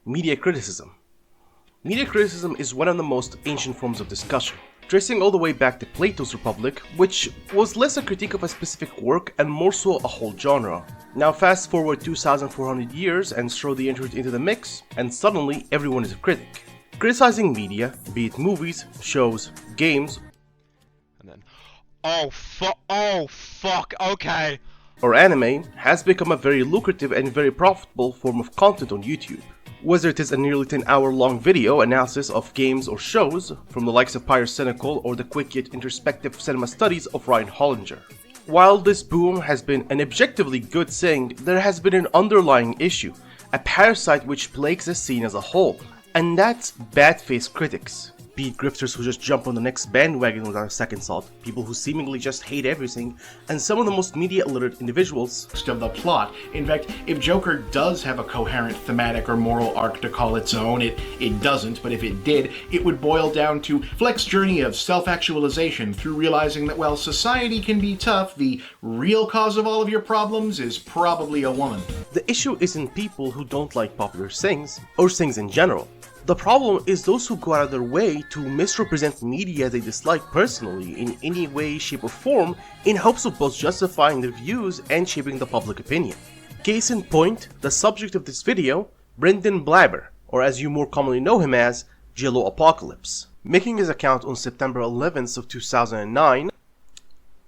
Media criticism. Media criticism is one of the most ancient forms of discussion, tracing all the way back to Plato's Republic, which was less a critique of a specific work and more so a whole genre. Now fast forward 2,400 years and throw the internet into the mix, and suddenly everyone is a critic. Criticizing media, be it movies, shows, games, and then, oh fuck, okay. Or anime, has become a very lucrative and very profitable form of content on YouTube. Whether it is a nearly 10-hour-long video analysis of games or shows, from the likes of Pyrocynical or the quick yet introspective cinema studies of Ryan Hollinger. While this boom has been an objectively good thing, there has been an underlying issue, a parasite which plagues the scene as a whole, and that's bad-faced critics. Be it grifters who just jump on the next bandwagon without a second thought, people who seemingly just hate everything, and some of the most media-illiterate individuals of the plot. In fact, if Joker does have a coherent thematic or moral arc to call its own, it doesn't, but if it did, it would boil down to Fleck's journey of self-actualization through realizing that while society can be tough, the real cause of all of your problems is probably a woman. The issue isn't people who don't like popular things, or things in general. The problem is those who go out of their way to misrepresent media they dislike personally in any way, shape or form in hopes of both justifying their views and shaping the public opinion. Case in point, the subject of this video, Brendan Blabber, or as you more commonly know him as, JelloApocalypse. Making his account on September 11th of 2009,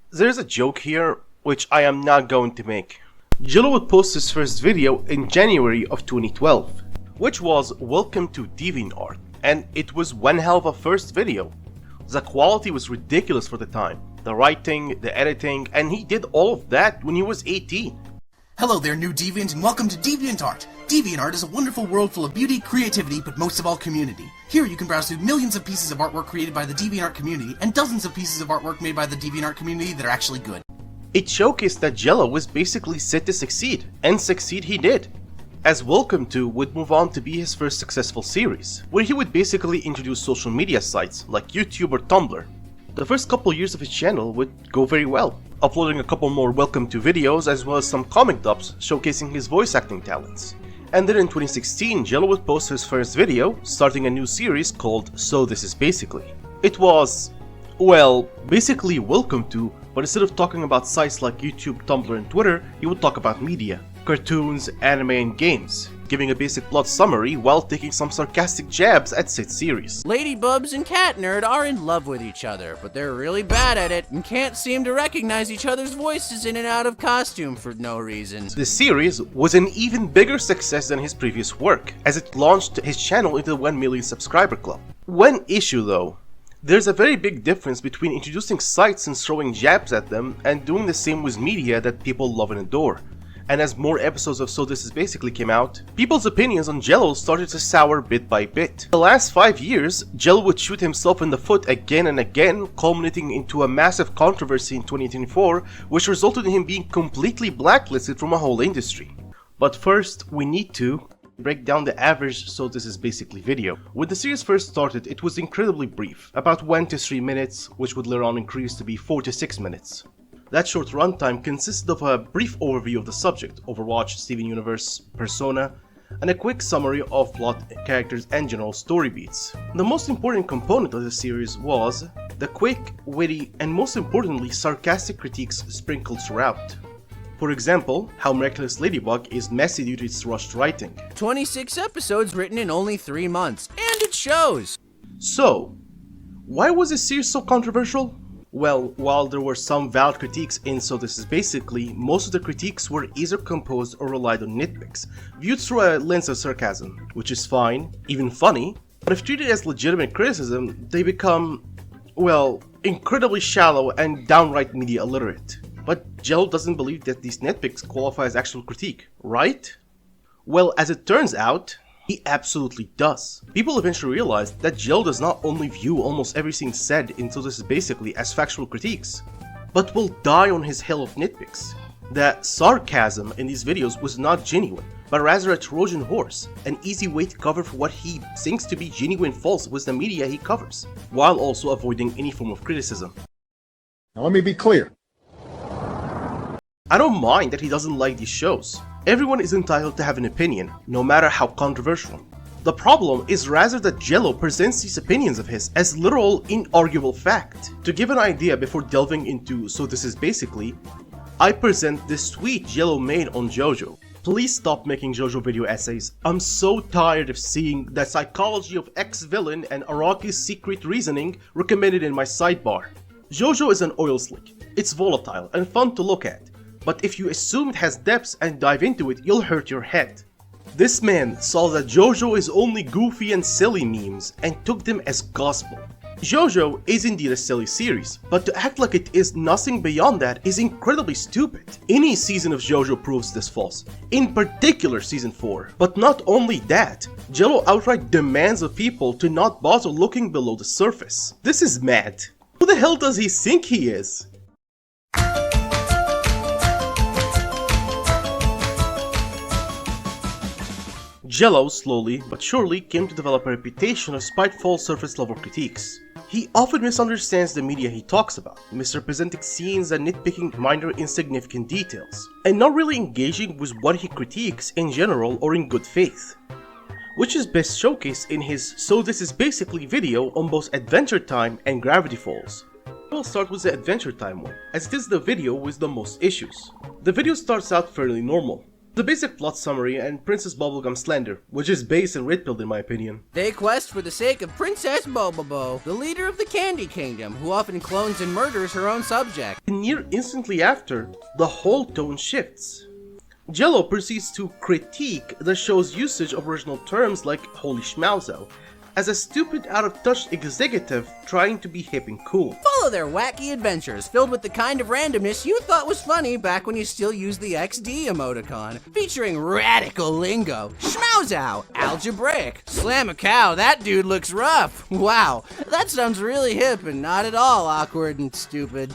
there's a joke here which I am not going to make. Jello would post his first video in January of 2012. Which was Welcome to DeviantArt, and it was one hell of a first video. The quality was ridiculous for the time, the writing, the editing, and he did all of that when he was 18. Hello there, new Deviant, and welcome to DeviantArt. DeviantArt is a wonderful world full of beauty, creativity, but most of all community. Here you can browse through millions of pieces of artwork created by the DeviantArt community, and dozens of pieces of artwork made by the DeviantArt community that are actually good. It showcased that Jello was basically set to succeed, and succeed he did. As Welcome to would move on to be his first successful series, where he would basically introduce social media sites like YouTube or Tumblr. The first couple years of his channel would go very well, uploading a couple more Welcome to videos as well as some comic dubs showcasing his voice acting talents. And then in 2016, Jello would post his first video, starting a new series called So This Is Basically. It was, well, basically Welcome to, but instead of talking about sites like YouTube, Tumblr and Twitter, he would talk about media. Cartoons, anime and games, giving a basic plot summary while taking some sarcastic jabs at said series. Ladybubs and Cat Nerd are in love with each other, but they're really bad at it and can't seem to recognize each other's voices in and out of costume for no reason. This series was an even bigger success than his previous work, as it launched his channel into the 1 million subscriber club. One issue though, there's a very big difference between introducing sites and throwing jabs at them and doing the same with media that people love and adore. And as more episodes of So This Is Basically came out, people's opinions on Jello started to sour bit by bit. The last 5 years, Jello would shoot himself in the foot again and again, culminating into a massive controversy in 2024, which resulted in him being completely blacklisted from a whole industry. But first, we need to break down the average So This Is Basically video. When the series first started, it was incredibly brief, about 1 to 3 minutes, which would later on increase to be 4 to 6 minutes. That short runtime consisted of a brief overview of the subject, Overwatch, Steven Universe, Persona, and a quick summary of plot, characters, and general story beats. The most important component of the series was the quick, witty, and most importantly sarcastic critiques sprinkled throughout. For example, how Miraculous Ladybug is messy due to its rushed writing. 26 episodes written in only 3 months, and it shows! So, why was this series so controversial? Well, while there were some valid critiques in So This Is Basically, most of the critiques were either composed or relied on nitpicks, viewed through a lens of sarcasm, which is fine, even funny, but if treated as legitimate criticism, they become, well, incredibly shallow and downright media illiterate. But Jello doesn't believe that these nitpicks qualify as actual critique, right? Well, as it turns out, he absolutely does. People eventually realized that Jello does not only view almost everything said in So This Is Basically as factual critiques, but will die on his hill of nitpicks. The sarcasm in these videos was not genuine, but rather a Trojan horse, an easy way to cover for what he thinks to be genuine faults with the media he covers, while also avoiding any form of criticism. Now let me be clear. I don't mind that he doesn't like these shows. Everyone is entitled to have an opinion, no matter how controversial. The problem is rather that Jello presents these opinions of his as literal, inarguable fact. To give an idea before delving into so this is basically, I present this tweet Jello made on JoJo. Please stop making JoJo video essays. I'm so tired of seeing the psychology of ex-villain and Araki's secret reasoning recommended in my sidebar. JoJo is an oil slick. It's volatile and fun to look at, but if you assume it has depths and dive into it, you'll hurt your head. This man saw that JoJo is only goofy and silly memes and took them as gospel. JoJo is indeed a silly series, but to act like it is nothing beyond that is incredibly stupid. Any season of JoJo proves this false, in particular season 4. But not only that, Jello outright demands of people to not bother looking below the surface. This is mad. Who the hell does he think he is? Jello slowly but surely came to develop a reputation of spiteful surface level critiques. He often misunderstands the media he talks about, misrepresenting scenes and nitpicking minor insignificant details, and not really engaging with what he critiques in general or in good faith. Which is best showcased in his So This Is Basically video on both Adventure Time and Gravity Falls. We'll start with the Adventure Time one, as it is the video with the most issues. The video starts out fairly normal. The basic plot summary and Princess Bubblegum slander, which is base and red-pilled in my opinion. They quest for the sake of Princess Bobobo, the leader of the Candy Kingdom, who often clones and murders her own subject. And near instantly after, the whole tone shifts. Jello proceeds to critique the show's usage of original terms like holy schmauzo, as a stupid out-of-touch executive trying to be hip and cool. Follow their wacky adventures, filled with the kind of randomness you thought was funny back when you still used the XD emoticon, featuring radical lingo, schmauzow, algebraic, slam a cow, that dude looks rough. Wow, that sounds really hip and not at all awkward and stupid.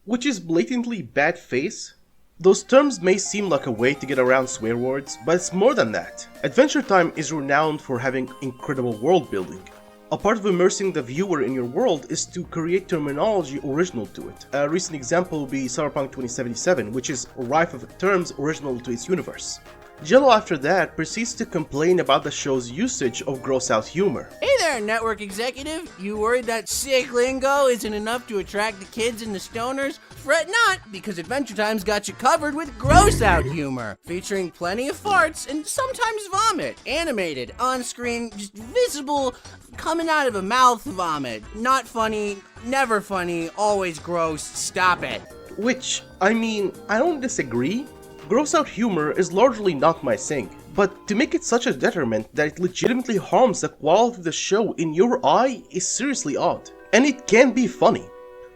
Which is blatantly bad face. Those terms may seem like a way to get around swear words, but it's more than that. Adventure Time is renowned for having incredible world building. A part of immersing the viewer in your world is to create terminology original to it. A recent example would be Cyberpunk 2077, which is rife with terms original to its universe. Jello after that proceeds to complain about the show's usage of gross-out humor. Hey there, network executive. You worried that sick lingo isn't enough to attract the kids and the stoners? Fret not, because Adventure Time's got you covered with gross-out humor, featuring plenty of farts and sometimes vomit, animated, on-screen, just visible, coming out of a mouth vomit. Not funny, never funny, always gross, stop it. Which, I mean, I don't disagree. Gross-out humor is largely not my thing, but to make it such a detriment that it legitimately harms the quality of the show in your eye is seriously odd. And it can be funny.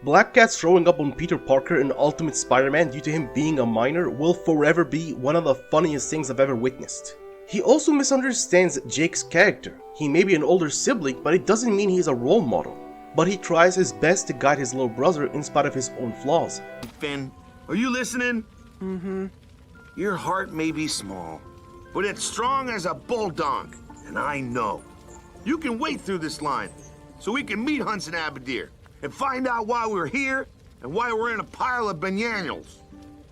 Black Cat throwing up on Peter Parker in Ultimate Spider-Man due to him being a minor will forever be one of the funniest things I've ever witnessed. He also misunderstands Jake's character. He may be an older sibling, but it doesn't mean he's a role model. But he tries his best to guide his little brother in spite of his own flaws. Finn, are you listening? Mm-hmm. Your heart may be small, but it's strong as a bulldog, and I know. You can wait through this line, so we can meet Hunts and Abadir, and find out why we're here, and why we're in a pile of bananas.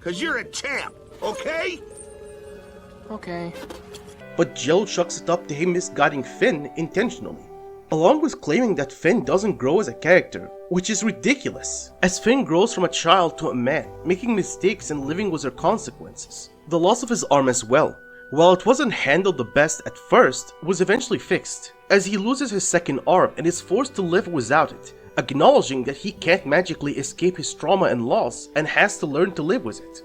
'Cause you're a champ, okay? Okay. But Jello chucks it up to him misguiding Finn intentionally, along with claiming that Finn doesn't grow as a character, which is ridiculous, as Finn grows from a child to a man, making mistakes and living with their consequences. The loss of his arm as well, while it wasn't handled the best at first, was eventually fixed, as he loses his second arm and is forced to live without it, acknowledging that he can't magically escape his trauma and loss and has to learn to live with it.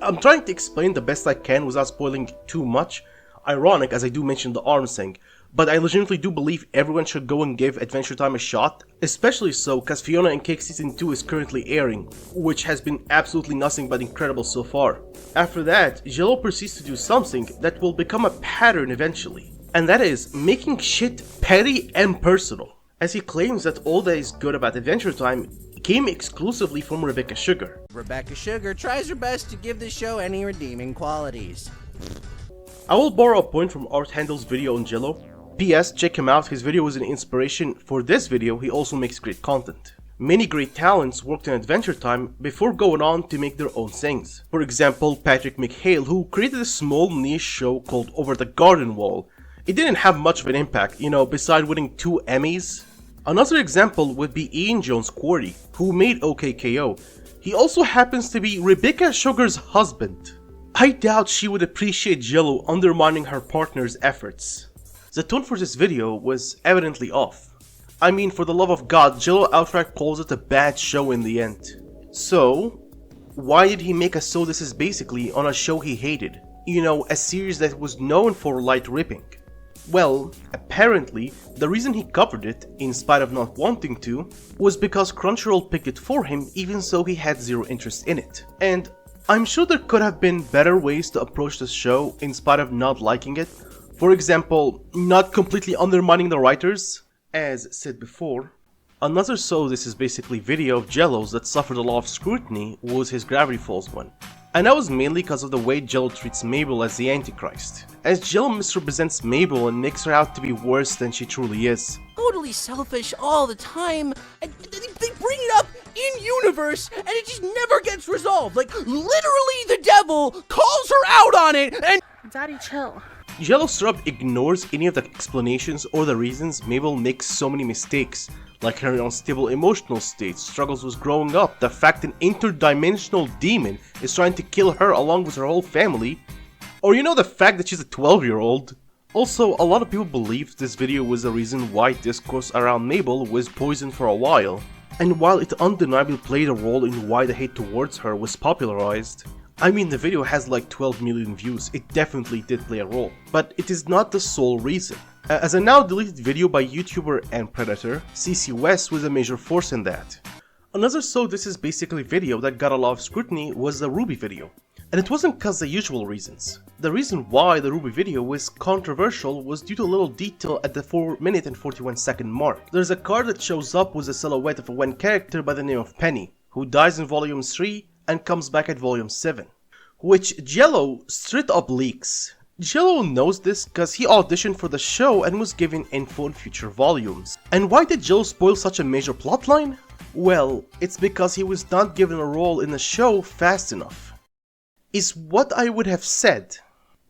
I'm trying to explain the best I can without spoiling too much, ironic as I do mention the arm thing, but I legitimately do believe everyone should go and give Adventure Time a shot, especially so because Fiona and Cake Season 2 is currently airing, which has been absolutely nothing but incredible so far. After that, Jello proceeds to do something that will become a pattern eventually, and that is making shit petty and personal, as he claims that all that is good about Adventure Time came exclusively from Rebecca Sugar. Rebecca Sugar tries her best to give the show any redeeming qualities. I will borrow a point from Art Handel's video on Jello. P.S. Check him out, his video was an inspiration for this video, he also makes great content. Many great talents worked in Adventure Time before going on to make their own things. For example, Patrick McHale, who created a small niche show called Over the Garden Wall, it didn't have much of an impact, beside winning 2 Emmys. Another example would be Ian Jones Quarry, who made OKKO. He also happens to be Rebecca Sugar's husband. I doubt she would appreciate Jello undermining her partner's efforts. The tone for this video was evidently off. I mean, for the love of God, Jello outright calls it a bad show in the end. So, why did he make a So This Is Basically on a show he hated? A series that was known for light ripping. Well, apparently, the reason he covered it, in spite of not wanting to, was because Crunchyroll picked it for him even though he had zero interest in it. And I'm sure there could have been better ways to approach this show in spite of not liking it. For example, not completely undermining the writers, as said before. Another So This Is Basically video of Jello's that suffered a lot of scrutiny was his Gravity Falls one. And that was mainly because of the way Jello treats Mabel as the Antichrist, as Jello misrepresents Mabel and makes her out to be worse than she truly is. Totally selfish all the time, and they bring it up in universe, and it just never gets resolved. Like, literally the devil calls her out on it, and Daddy, chill. Jello Syrup ignores any of the explanations or the reasons Mabel makes so many mistakes, like her unstable emotional state, struggles with growing up, the fact an interdimensional demon is trying to kill her along with her whole family, or the fact that she's a 12-year-old. Also, a lot of people believe this video was the reason why discourse around Mabel was poisoned for a while, and while it undeniably played a role in why the hate towards her was popularized. I mean, the video has like 12 million views, it definitely did play a role, but it is not the sole reason. As a now deleted video by YouTuber and Predator, CC West was a major force in that. Another So This Is Basically video that got a lot of scrutiny was the RWBY video. And it wasn't cause the usual reasons. The reason why the RWBY video was controversial was due to a little detail at the 4-minute and 41-second mark. There's a card that shows up with a silhouette of one character by the name of Penny, who dies in Volume 3 and comes back at Volume 7. Which Jello straight up leaks. Jello knows this cause he auditioned for the show and was given info in future volumes. And why did Jello spoil such a major plotline? Well, it's because he was not given a role in the show fast enough. Is what I would have said.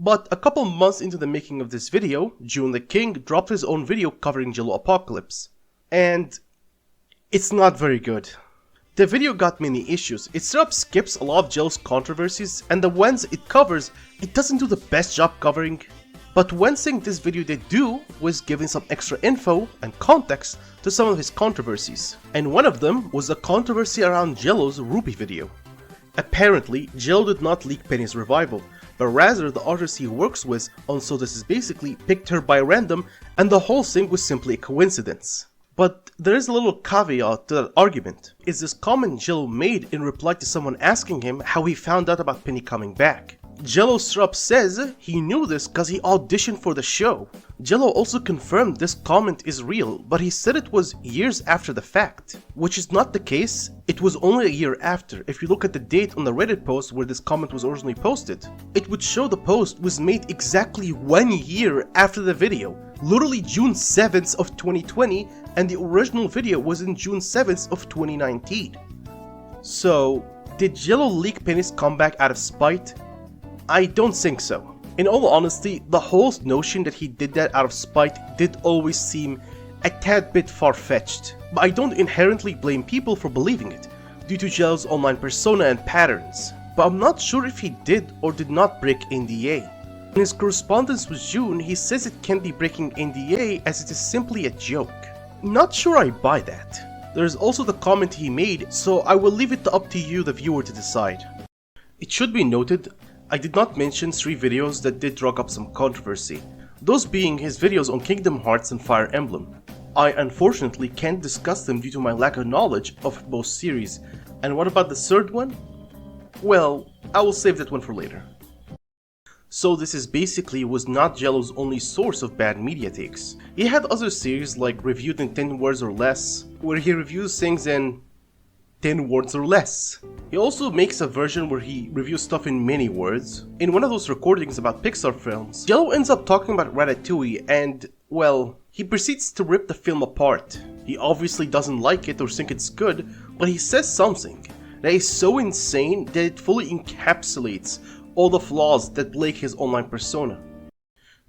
But a couple months into the making of this video, June the King dropped his own video covering JelloApocalypse. And it's not very good. The video got many issues. It straight up skips a lot of Jello's controversies, and the ones it covers, it doesn't do the best job covering. But one thing this video did do was giving some extra info and context to some of his controversies. And one of them was the controversy around Jello's RWBY video. Apparently, Jello did not leak Penny's revival, but rather the artist he works with on So This Is Basically picked her by random, and the whole thing was simply a coincidence. But there is a little caveat to that argument. It's this comment Jello made in reply to someone asking him how he found out about Penny coming back. Jello Syrup says he knew this cause he auditioned for the show. Jello also confirmed this comment is real, but he said it was years after the fact. Which is not the case, it was only a year after. If you look at the date on the Reddit post where this comment was originally posted, it would show the post was made exactly 1 year after the video. Literally June 7th of 2020, and the original video was in June 7th of 2019. So, did Jello leak Penny's comeback out of spite? I don't think so. In all honesty, the whole notion that he did that out of spite did always seem a tad bit far-fetched, but I don't inherently blame people for believing it, due to Jello's online persona and patterns, but I'm not sure if he did or did not break NDA. In his correspondence with June, he says it can't be breaking NDA as it is simply a joke. Not sure I buy that. There is also the comment he made, so I will leave it up to you, the viewer, to decide. It should be noted, I did not mention 3 videos that did drug up some controversy, those being his videos on Kingdom Hearts and Fire Emblem. I unfortunately can't discuss them due to my lack of knowledge of both series. And what about the third one? Well, I will save that one for later. So This Is Basically was not Jello's only source of bad media takes. He had other series like Reviewed in 10 Words or Less, where he reviews things in 10 words or less. He also makes a version where he reviews stuff in many words. In one of those recordings about Pixar films, Jello ends up talking about Ratatouille and, well, he proceeds to rip the film apart. He obviously doesn't like it or think it's good, but he says something that is so insane that it fully encapsulates all the flaws that plague his online persona.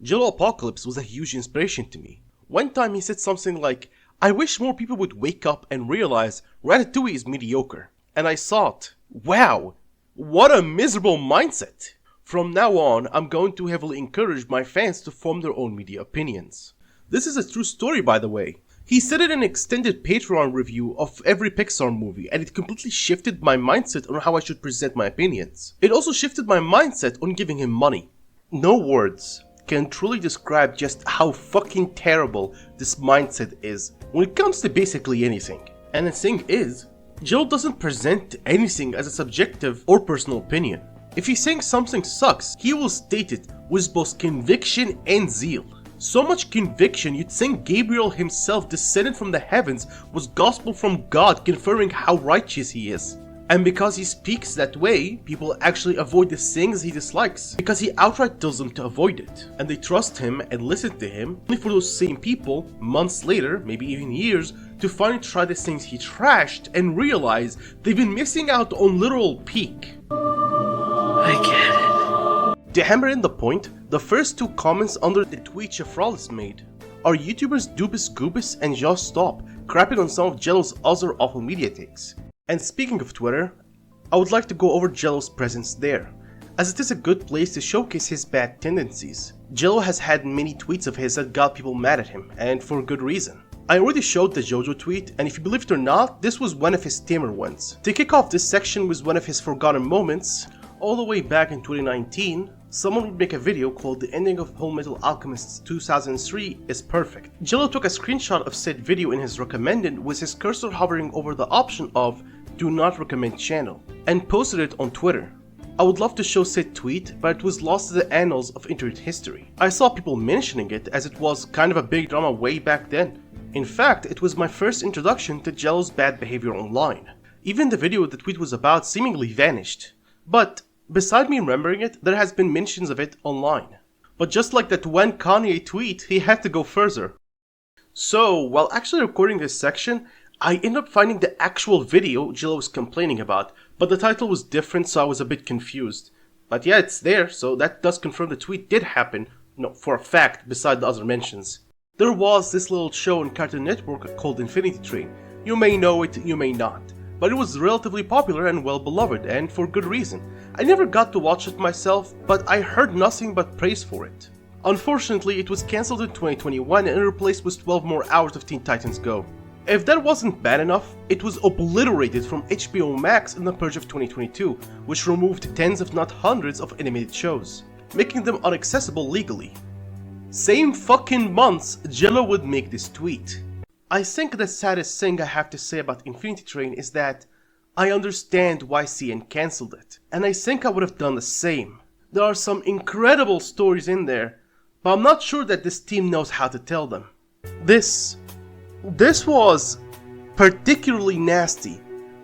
JelloApocalypse was a huge inspiration to me. One time he said something like, "I wish more people would wake up and realize Ratatouille is mediocre." And I thought, wow, what a miserable mindset. From now on, I'm going to heavily encourage my fans to form their own media opinions. This is a true story, by the way. He said it in an extended Patreon review of every Pixar movie, and it completely shifted my mindset on how I should present my opinions. It also shifted my mindset on giving him money. No words can truly describe just how fucking terrible this mindset is when it comes to basically anything. And the thing is, Jello doesn't present anything as a subjective or personal opinion. If he thinks something sucks, he will state it with both conviction and zeal. So much conviction you'd think Gabriel himself descended from the heavens was gospel from God confirming how righteous he is. And because he speaks that way, people actually avoid the things he dislikes, because he outright tells them to avoid it. And they trust him and listen to him, only for those same people, months later, maybe even years, to finally try the things he trashed and realize they've been missing out on literal peak. I get it. To hammer in the point, the first two comments under the tweet Shafralis made are YouTubers Dubis Goobis and Just Stop crapping on some of Jello's other awful media takes. And speaking of Twitter, I would like to go over Jello's presence there, as it is a good place to showcase his bad tendencies. Jello has had many tweets of his that got people mad at him, and for good reason. I already showed the JoJo tweet, and if you believe it or not, this was one of his tamer ones. To kick off this section with one of his forgotten moments, all the way back in 2019, someone would make a video called "The ending of Whole Metal Alchemist 2003 is perfect." Jello took a screenshot of said video in his recommended with his cursor hovering over the option of "Do not recommend channel" and posted it on Twitter. I would love to show said tweet, but it was lost to the annals of internet history. I saw people mentioning it as it was kind of a big drama way back then. In fact, it was my first introduction to Jello's bad behavior online. Even the video the tweet was about seemingly vanished. But beside me remembering it, there has been mentions of it online. But just like that one Kanye tweet, he had to go further. So, while actually recording this section, I ended up finding the actual video Jello was complaining about, but the title was different, so I was a bit confused. But yeah, it's there, so that does confirm the tweet did happen, for a fact, beside the other mentions. There was this little show on Cartoon Network called Infinity Train. You may know it, you may not. But it was relatively popular and well beloved, and for good reason. I never got to watch it myself, but I heard nothing but praise for it. Unfortunately, it was cancelled in 2021 and replaced with 12 more hours of Teen Titans Go. If that wasn't bad enough, it was obliterated from HBO Max in the purge of 2022, which removed tens if not hundreds of animated shows, making them inaccessible legally. Same fucking months, Jello would make this tweet. I think the saddest thing I have to say about Infinity Train is that I understand why CN cancelled it, and I think I would have done the same. There are some incredible stories in there, but I'm not sure that this team knows how to tell them. This was particularly nasty.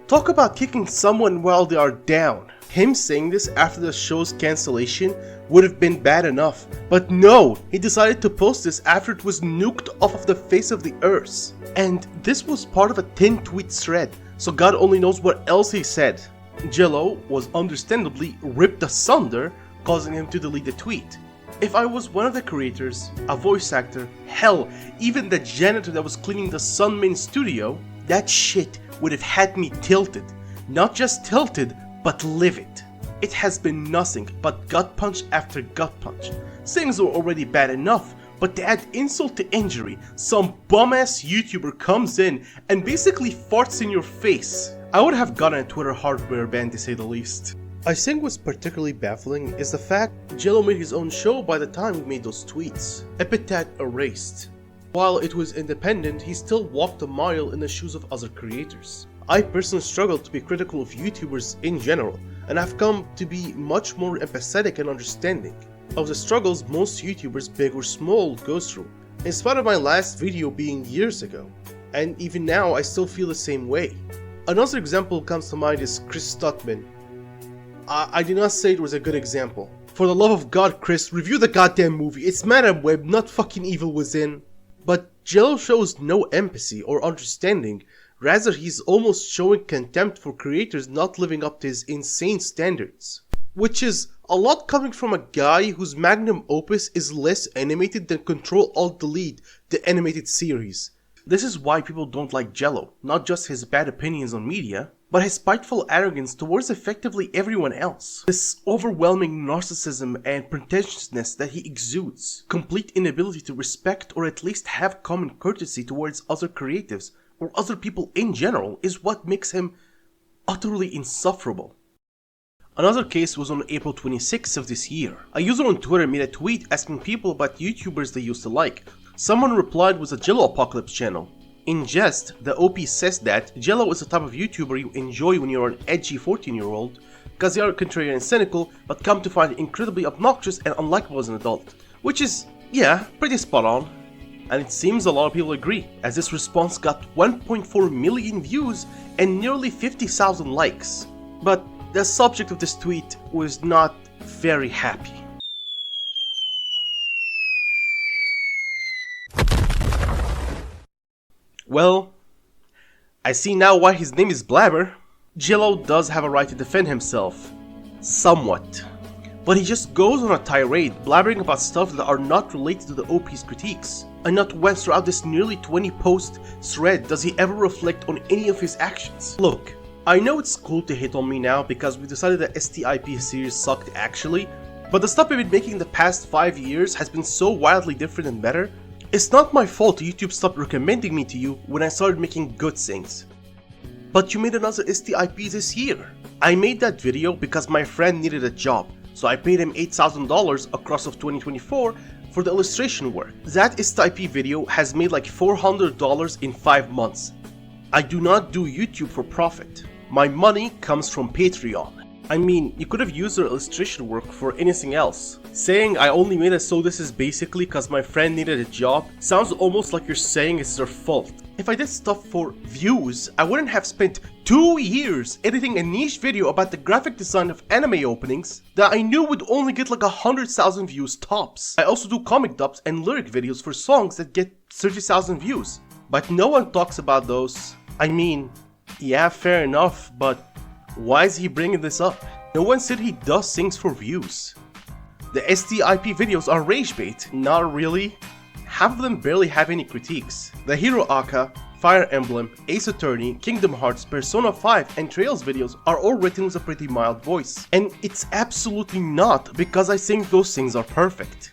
Talk about kicking someone while they are down. Him saying this after the show's cancellation would have been bad enough, but no, he decided to post this after it was nuked off of the face of the earth. And this was part of a 10-tweet thread, so God only knows what else he said. Jello was understandably ripped asunder, causing him to delete the tweet. If I was one of the creators, a voice actor, hell, even the janitor that was cleaning the Sunmin studio, that shit would have had me tilted. Not just tilted, but livid. It has been nothing but gut punch after gut punch. Things were already bad enough, but to add insult to injury, some bum-ass YouTuber comes in and basically farts in your face. I would have gotten a Twitter hardware ban to say the least. I think what's particularly baffling is the fact Jello made his own show by the time he made those tweets. Epitaph erased. While it was independent, he still walked a mile in the shoes of other creators. I personally struggle to be critical of YouTubers in general, and I've come to be much more empathetic and understanding of the struggles most YouTubers, big or small, go through, in spite of my last video being years ago. And even now, I still feel the same way. Another example comes to mind is Chris Stuttman. I did not say it was a good example. For the love of God, Chris, review the goddamn movie. It's Madam Web, not fucking Evil Within. But Jello shows no empathy or understanding. Rather, he's almost showing contempt for creators not living up to his insane standards. Which is A lot coming from a guy whose magnum opus is less animated than Control-Alt-Delete, the animated series. This is why people don't like Jello, not just his bad opinions on media, but his spiteful arrogance towards effectively everyone else. This overwhelming narcissism and pretentiousness that he exudes, complete inability to respect or at least have common courtesy towards other creatives or other people in general is what makes him utterly insufferable. Another case was on April 26th of this year. A user on Twitter made a tweet asking people about YouTubers they used to like. Someone replied with a JelloApocalypse channel. In jest, the OP says that Jello is the type of YouTuber you enjoy when you're an edgy 14-year-old, because they are contrarian and cynical, but come to find it incredibly obnoxious and unlikable as an adult. Which is, yeah, pretty spot on. And it seems a lot of people agree, as this response got 1.4 million views and nearly 50,000 likes. But the subject of this tweet was not very happy. Well, I see now why his name is Blabber. Jello does have a right to defend himself. Somewhat. But he just goes on a tirade, blabbering about stuff that are not related to the OP's critiques. And not once throughout this nearly 20-post thread does he ever reflect on any of his actions. Look, I know it's cool to hate on me now because we decided that STIP series sucked actually, but the stuff we've been making the past 5 years has been so wildly different and better. It's not my fault YouTube stopped recommending me to you when I started making good things. But you made another STIP this year. I made that video because my friend needed a job, so I paid him $8,000 across of 2024 for the illustration work. That STIP video has made like $400 in 5 months. I do not do YouTube for profit. My money comes from Patreon. I mean, you could have used their illustration work for anything else. Saying I only made it so this is basically cause my friend needed a job sounds almost like you're saying it's their fault. If I did stuff for views, I wouldn't have spent 2 years editing a niche video about the graphic design of anime openings that I knew would only get like 100,000 views tops. I also do comic dubs and lyric videos for songs that get 30,000 views. But no one talks about those. I mean, yeah, fair enough, but why is he bringing this up? No one said he does things for views. The STIP videos are rage bait. Not really. Half of them barely have any critiques. The Hero Aka, Fire Emblem, Ace Attorney, Kingdom Hearts, Persona 5 and Trails videos are all written with a pretty mild voice. And it's absolutely not because I think those things are perfect.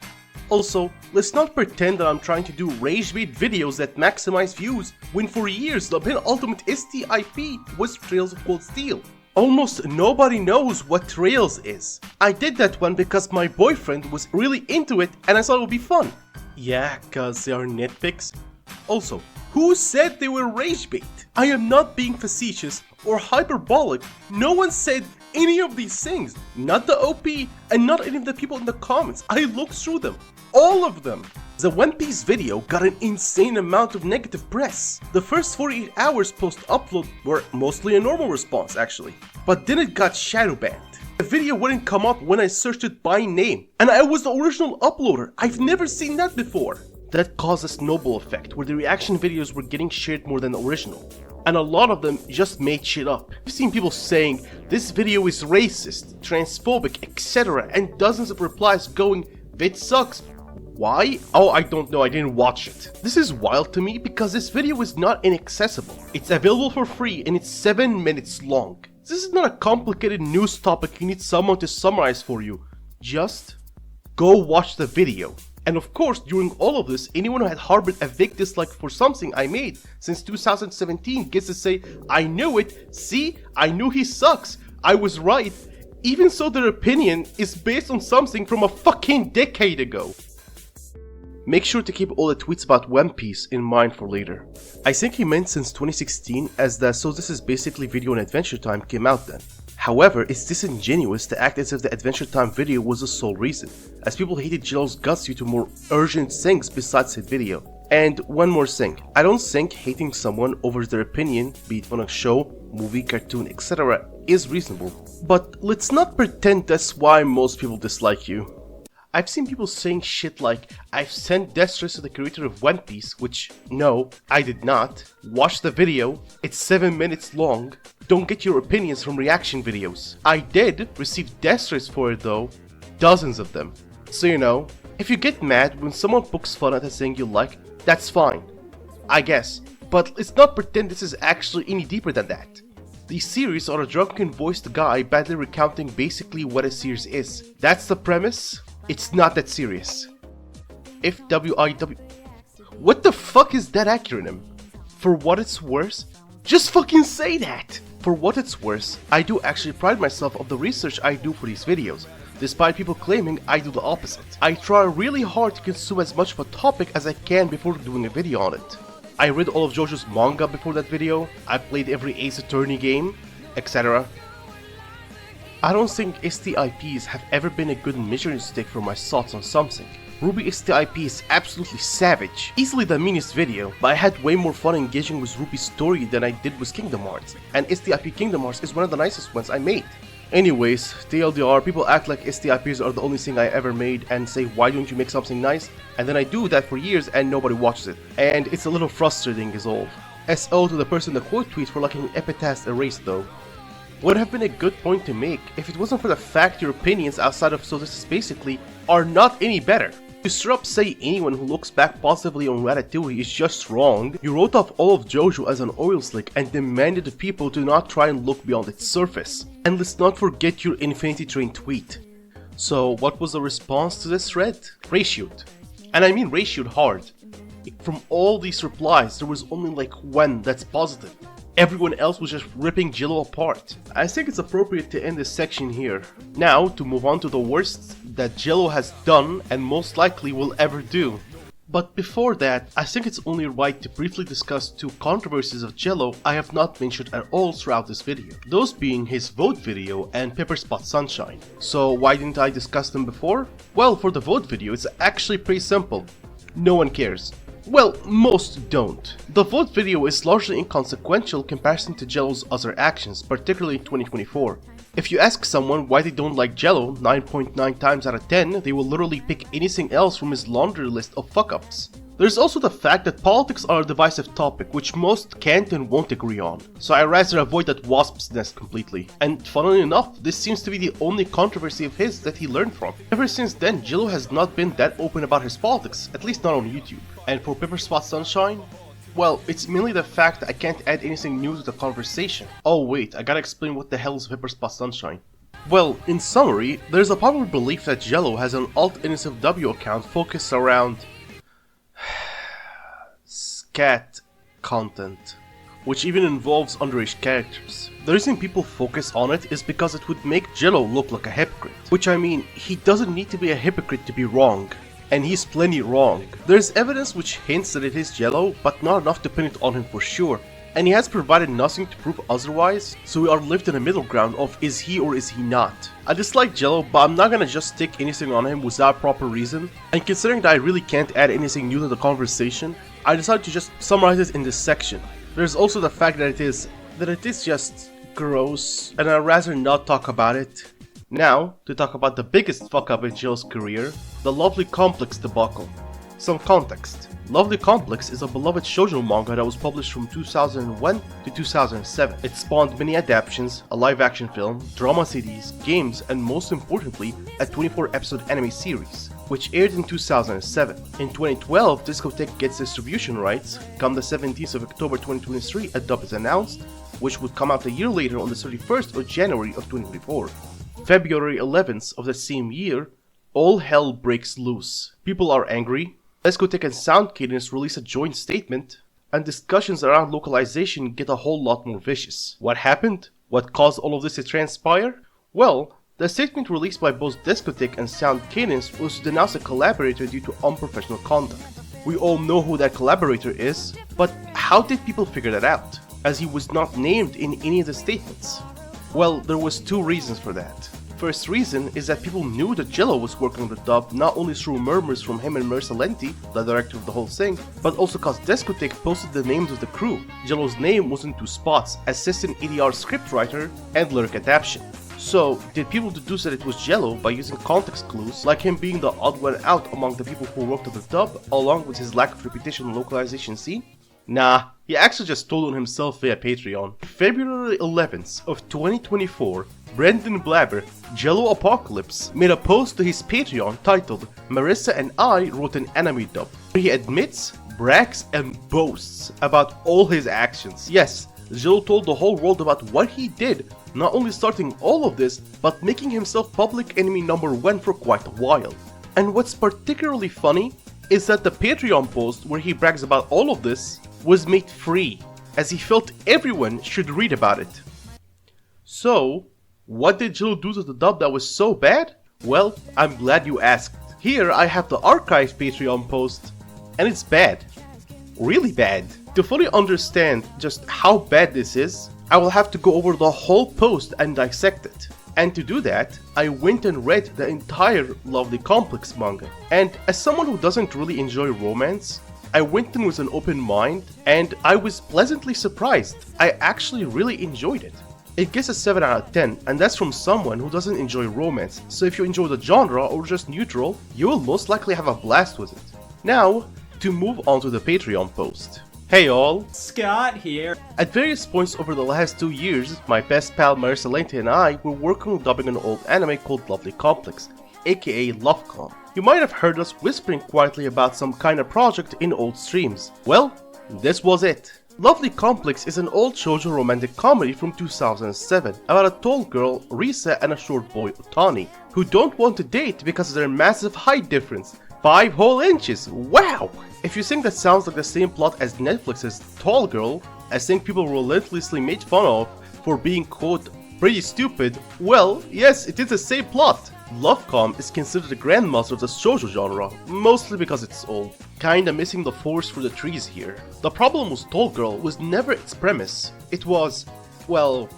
Also, let's not pretend that I'm trying to do rage bait videos that maximize views when for years the penultimate STIP was Trails of Cold Steel. Almost nobody knows what Trails is. I did that one because my boyfriend was really into it and I thought it would be fun. Yeah, cause they are nitpicks. Also, who said they were rage bait? I am not being facetious or hyperbolic. No one said any of these things. Not the OP and not any of the people in the comments. I looked through them. All of them. The One Piece video got an insane amount of negative press. The first 48 hours post-upload were mostly a normal response actually. But then it got shadow banned. The video wouldn't come up when I searched it by name. And I was the original uploader. I've never seen that before. That caused a snowball effect where the reaction videos were getting shared more than the original. And a lot of them just made shit up. I've seen people saying, this video is racist, transphobic, etc. and dozens of replies going, it sucks. Why? Oh, I don't know, I didn't watch it. This is wild to me because this video is not inaccessible. It's available for free and it's 7 minutes long. This is not a complicated news topic you need someone to summarize for you. Just go watch the video. And of course, during all of this, anyone who had harbored a big dislike for something I made since 2017 gets to say, I knew it, see, I knew he sucks, I was right, even so their opinion is based on something from a fucking decade ago. Make sure to keep all the tweets about One Piece in mind for later. I think he meant since 2016 as the so this is basically video on Adventure Time came out then. However, it's disingenuous to act as if the Adventure Time video was the sole reason, as people hated Jello's guts due to more urgent things besides that video. And one more thing, I don't think hating someone over their opinion, be it on a show, movie, cartoon, etc. is reasonable. But let's not pretend that's why most people dislike you. I've seen people saying shit like, I've sent death threats to the creator of One Piece, which, no, I did not. Watch the video, it's 7 minutes long. don't get your opinions from reaction videos. I did receive death threats for it though, dozens of them. So you know, if you get mad when someone pokes fun at a thing you like, that's fine, I guess. But let's not pretend this is actually any deeper than that. These series are a drunken voiced guy badly recounting basically what a series is. That's the premise. It's not that serious. If WIW... What the fuck is that acronym? For what it's worth? Just fucking say that! For what it's worth, I do actually pride myself of the research I do for these videos, despite people claiming I do the opposite. I try really hard to consume as much of a topic as I can before doing a video on it. I read all of JoJo's manga before that video, I played every Ace Attorney game, etc. I don't think STIPs have ever been a good measuring stick for my thoughts on something. RWBY STIP is absolutely savage, easily the meanest video, but I had way more fun engaging with RWBY's story than I did with Kingdom Hearts, and STIP Kingdom Hearts is one of the nicest ones I made. Anyways, TLDR, people act like STIPs are the only thing I ever made and say why don't you make something nice, and then I do that for years and nobody watches it, and it's a little frustrating is all. SO to the person in the quote tweet for liking epitaphs erased though. Would have been a good point to make if it wasn't for the fact your opinions outside of so this is basically are not any better. You straight up say anyone who looks back positively on Ratatouille is just wrong. You wrote off all of JoJo as an oil slick and demanded the people to not try and look beyond its surface. And let's not forget your Infinity Train tweet. So what was the response to this thread? Ratioed. And I mean ratioed hard. From all these replies, there was only like one that's positive. Everyone else was just ripping Jello apart. I think it's appropriate to end this section here. Now, to move on to the worst that Jello has done and most likely will ever do. But before that, I think it's only right to briefly discuss two controversies of Jello I have not mentioned at all throughout this video. Those being his vote video and Pepper Spot Sunshine. So why didn't I discuss them before? Well, for the vote video, it's actually pretty simple. No one cares. Well, most don't. The vote video is largely inconsequential comparison to Jello's other actions, particularly in 2024. If you ask someone why they don't like Jello 9.9 times out of 10, they will literally pick anything else from his laundry list of fuck-ups. There's also the fact that politics are a divisive topic which most can't and won't agree on, so I rather avoid that wasp's nest completely. And funnily enough, this seems to be the only controversy of his that he learned from. Ever since then, Jello has not been that open about his politics, at least not on YouTube. And for Pepper Spot Sunshine? Well, it's mainly the fact that I can't add anything new to the conversation. Oh wait, I gotta explain what the hell is Pepper Spot Sunshine. Well, in summary, there's a popular belief that Jello has an alt-NSFW account focused around scat content, which even involves underage characters. The reason people focus on it is because it would make Jello look like a hypocrite. Which I mean, he doesn't need to be a hypocrite to be wrong. And he's plenty wrong. There's evidence which hints that it is Jello, but not enough to pin it on him for sure. And he has provided nothing to prove otherwise, so we are left in a middle ground of is he or is he not. I dislike Jello, but I'm not gonna just stick anything on him without proper reason. And considering that I really can't add anything new to the conversation, I decided to just summarize it in this section. There's also the fact that it is just gross, and I'd rather not talk about it. Now, to talk about the biggest fuck up in Jello's career, the Lovely Complex debacle. Some context. Lovely Complex is a beloved shoujo manga that was published from 2001 to 2007. It spawned many adaptations, a live-action film, drama CDs, games, and most importantly, a 24-episode anime series, which aired in 2007. In 2012, Discotek gets distribution rights. Come the 17th of October 2023, a dub is announced, which would come out a year later on the 31st of January of 2024. February 11th of the same year, all hell breaks loose. People are angry. Discotek and Sound Cadence release a joint statement, and discussions around localization get a whole lot more vicious. What happened? What caused all of this to transpire? Well, the statement released by both Discotek and Sound Cadence was to denounce a collaborator due to unprofessional conduct. We all know who that collaborator is, but how did people figure that out, as he was not named in any of the statements? Well, there was two reasons for that. First reason is that people knew that Jello was working on the dub not only through murmurs from him and Marissa Lenti, the director of the whole thing, but also cause Discotek posted the names of the crew. Jello's name was in two spots, assistant EDR scriptwriter and lyric adaptation. So, did people deduce that it was Jello by using context clues, like him being the odd one out among the people who worked on the dub, along with his lack of repetition in the localization scene? Nah, he actually just told on himself via Patreon. February 11th of 2024, Brendan Blabber, JelloApocalypse, made a post to his Patreon titled Marissa and I wrote an anime dub, where he admits, brags, and boasts about all his actions. Yes, Jello told the whole world about what he did, not only starting all of this, but making himself public enemy #1 for quite a while. And what's particularly funny is that the Patreon post where he brags about all of this was made free, as he felt everyone should read about it. So, what did Jello do to the dub that was so bad? Well, I'm glad you asked. Here I have the archived Patreon post, and it's bad. Really bad. To fully understand just how bad this is, I will have to go over the whole post and dissect it. And to do that, I went and read the entire Lovely Complex manga. And as someone who doesn't really enjoy romance, I went in with an open mind, and I was pleasantly surprised. I actually really enjoyed it. It gets a 7 out of 10, and that's from someone who doesn't enjoy romance, so if you enjoy the genre or just neutral, you will most likely have a blast with it. Now, to move on to the Patreon post. Hey all, Scott here. At various points over the last 2 years, my best pal Marissa Lente and I were working on dubbing an old anime called Lovely Complex, aka Lovecom. You might have heard us whispering quietly about some kind of project in old streams. Well, this was it. Lovely Complex is an old shoujo romantic comedy from 2007 about a tall girl, Risa, and a short boy, Otani, who don't want to date because of their massive height difference. 5 whole inches! Wow! If you think that sounds like the same plot as Netflix's Tall Girl, I think people relentlessly made fun of for being quote pretty stupid, well, yes, it is the same plot. Lovecom is considered the grandmaster of the shoujo genre, mostly because it's old. Kinda missing the forest for the trees here. The problem with Tall Girl was never its premise, it was, well,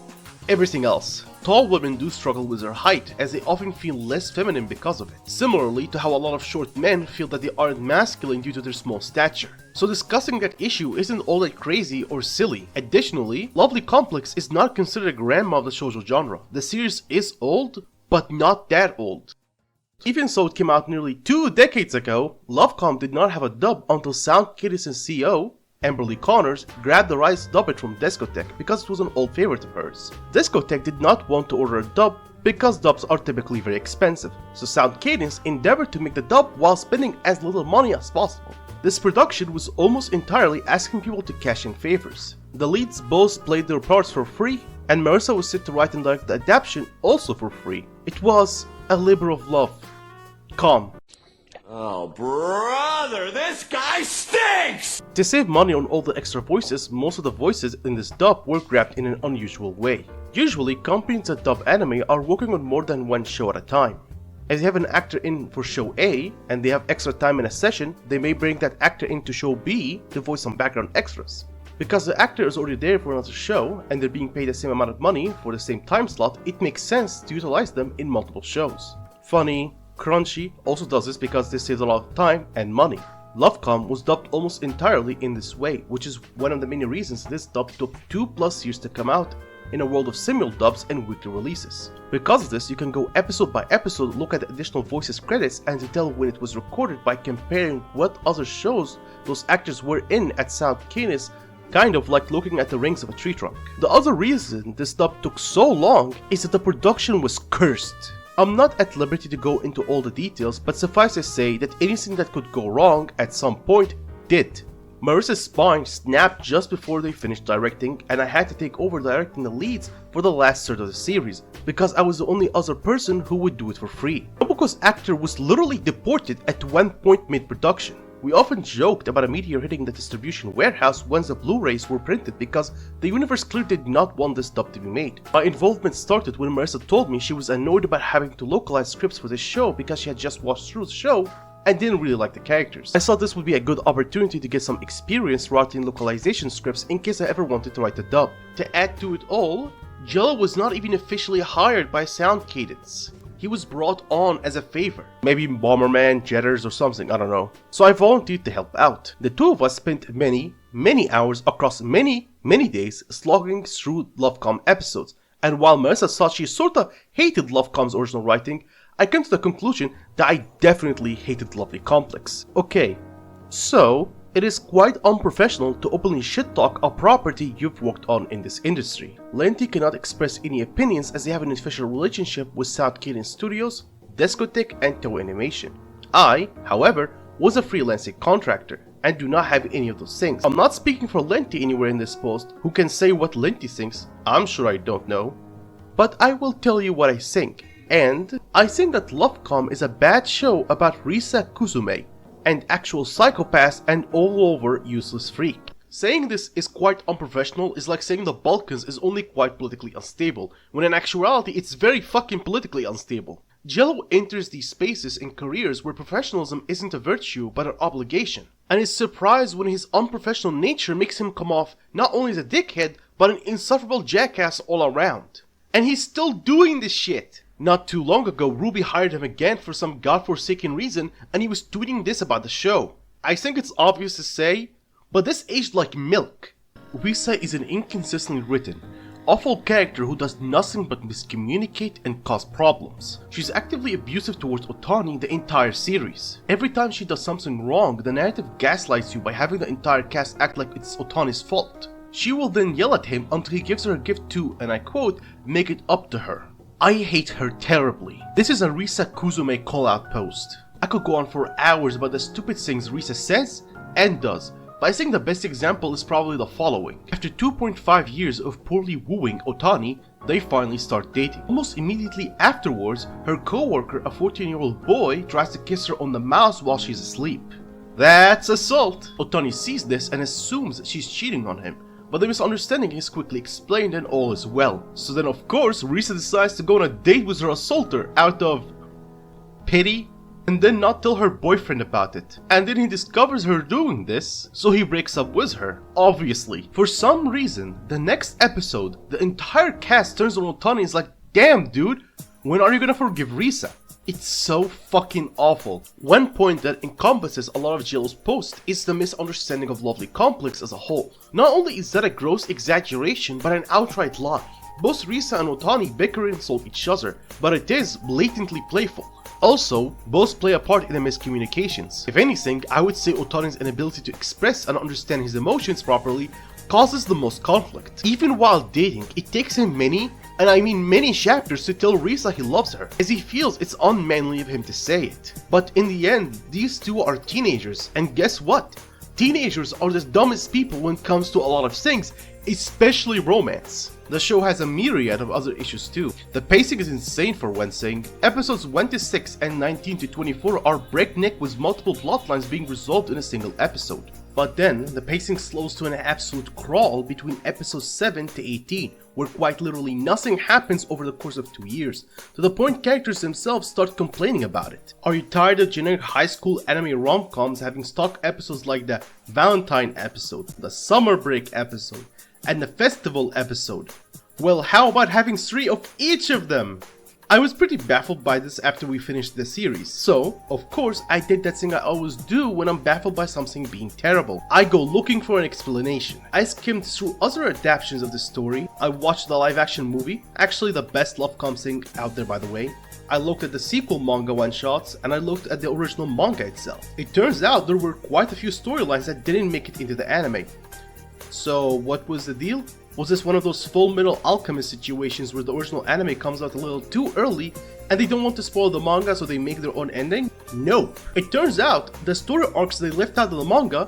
everything else. Tall women do struggle with their height, as they often feel less feminine because of it. Similarly to how a lot of short men feel that they aren't masculine due to their small stature. So discussing that issue isn't all that crazy or silly. Additionally, Lovely Complex is not considered a grandma of the shoujo genre. The series is old, but not that old. Even so, it came out nearly 2 decades ago, Lovecom did not have a dub until Sound Cadence and CEO, Amberly Connors, grabbed the rights to dub it from Discotech because it was an old favorite of hers. Discotech did not want to order a dub because dubs are typically very expensive, so Sound Cadence endeavored to make the dub while spending as little money as possible. This production was almost entirely asking people to cash in favors. The leads both played their parts for free, and Marissa was set to write and direct the adaptation also for free. It was a labor of love. Calm. Oh, brother, this guy stinks! To save money on all the extra voices, most of the voices in this dub were grabbed in an unusual way. Usually, companies that dub anime are working on more than one show at a time. If they have an actor in for show A, and they have extra time in a session, they may bring that actor into show B to voice some background extras. Because the actor is already there for another show, and they're being paid the same amount of money for the same time slot, it makes sense to utilize them in multiple shows. Funny, Crunchy also does this because this saves a lot of time and money. Lovecom was dubbed almost entirely in this way, which is one of the many reasons this dub took 2+ years to come out in a world of simul dubs and weekly releases. Because of this, you can go episode by episode, look at the additional voices credits, and to tell when it was recorded by comparing what other shows those actors were in at Sound Cadence, kind of like looking at the rings of a tree trunk. The other reason this dub took so long is that the production was cursed. I'm not at liberty to go into all the details, but suffice to say that anything that could go wrong at some point did. Marissa's spine snapped just before they finished directing, and I had to take over directing the leads for the last third of the series, because I was the only other person who would do it for free. Nobuko's actor was literally deported at one point mid-production. We often joked about a meteor hitting the distribution warehouse once the Blu-rays were printed because the universe clearly did not want this dub to be made. My involvement started when Marissa told me she was annoyed about having to localize scripts for this show because she had just watched through the show and didn't really like the characters. I thought this would be a good opportunity to get some experience writing localization scripts in case I ever wanted to write the dub. To add to it all, Jello was not even officially hired by Sound Cadence. He was brought on as a favor. Maybe Bomberman, Jetters or something, I don't know. So I volunteered to help out. The two of us spent many hours across many days slogging through Lovecom episodes. And while Marissa thought she sorta hated Lovecom's original writing, I came to the conclusion that I definitely hated Lovely Complex. Okay, so It is quite unprofessional to openly shit-talk a property you've worked on in this industry. Lenti cannot express any opinions as they have an official relationship with South Korean Studios, Discotek and Toei Animation. I, however, was a freelancing contractor and do not have any of those things. I'm not speaking for Lenti anywhere in this post. Who can say what Lenti thinks? I'm sure I don't know. But I will tell you what I think. And I think that Lovecom is a bad show about Risa Kuzume, and actual psychopaths and all over useless freak. Saying this is quite unprofessional is like saying the Balkans is only quite politically unstable, when in actuality it's very fucking politically unstable. Jello enters these spaces in careers where professionalism isn't a virtue but an obligation, and is surprised when his unprofessional nature makes him come off not only as a dickhead but an insufferable jackass all around. And he's still doing this shit! Not too long ago, RWBY hired him again for some godforsaken reason, and he was tweeting this about the show. I think it's obvious to say, but this aged like milk. Risa is an inconsistently written, awful character who does nothing but miscommunicate and cause problems. She's actively abusive towards Otani the entire series. Every time she does something wrong, the narrative gaslights you by having the entire cast act like it's Otani's fault. She will then yell at him until he gives her a gift to, and I quote, make it up to her. I hate her terribly. This is a Risa Kuzume call-out post. I could go on for hours about the stupid things Risa says and does, but I think the best example is probably the following. After 2.5 years of poorly wooing Otani, they finally start dating. Almost immediately afterwards, her co-worker, a 14-year-old boy, tries to kiss her on the mouth while she's asleep. That's assault! Otani sees this and assumes she's cheating on him, but the misunderstanding is quickly explained and all is well. So then of course Risa decides to go on a date with her assaulter out of pity, and then not tell her boyfriend about it. And then he discovers her doing this, so he breaks up with her. Obviously, for some reason, the next episode, the entire cast turns on Otani and is like, damn dude, when are you gonna forgive Risa? It's so fucking awful. One point that encompasses a lot of Jello's posts is the misunderstanding of Lovely Complex as a whole. Not only is that a gross exaggeration, but an outright lie. Both Risa and Otani bicker and insult each other, but it is blatantly playful. Also, both play a part in the miscommunications. If anything, I would say Otani's inability to express and understand his emotions properly causes the most conflict. Even while dating, it takes him many, and I mean many chapters to tell Risa he loves her, as he feels it's unmanly of him to say it. But in the end, these two are teenagers, and guess what? Teenagers are the dumbest people when it comes to a lot of things, especially romance. The show has a myriad of other issues too. The pacing is insane for one thing. Episodes 1 to 6 and 19 to 24 are breakneck with multiple plotlines being resolved in a single episode. But then, the pacing slows to an absolute crawl between episodes 7 to 18, where quite literally nothing happens over the course of 2 years, to the point characters themselves start complaining about it. Are you tired of generic high school anime rom-coms having stock episodes like the Valentine episode, the Summer Break episode, and the Festival episode? Well, how about having 3 of each of them? I was pretty baffled by this after we finished the series, so, of course, I did that thing I always do when I'm baffled by something being terrible. I go looking for an explanation. I skimmed through other adaptations of the story, I watched the live-action movie, actually the best Lovecom thing out there by the way. I looked at the sequel manga one-shots, and I looked at the original manga itself. It turns out there were quite a few storylines that didn't make it into the anime. So, what was the deal? Was this one of those full Metal Alchemist situations where the original anime comes out a little too early and they don't want to spoil the manga so they make their own ending? No. It turns out the story arcs they left out of the manga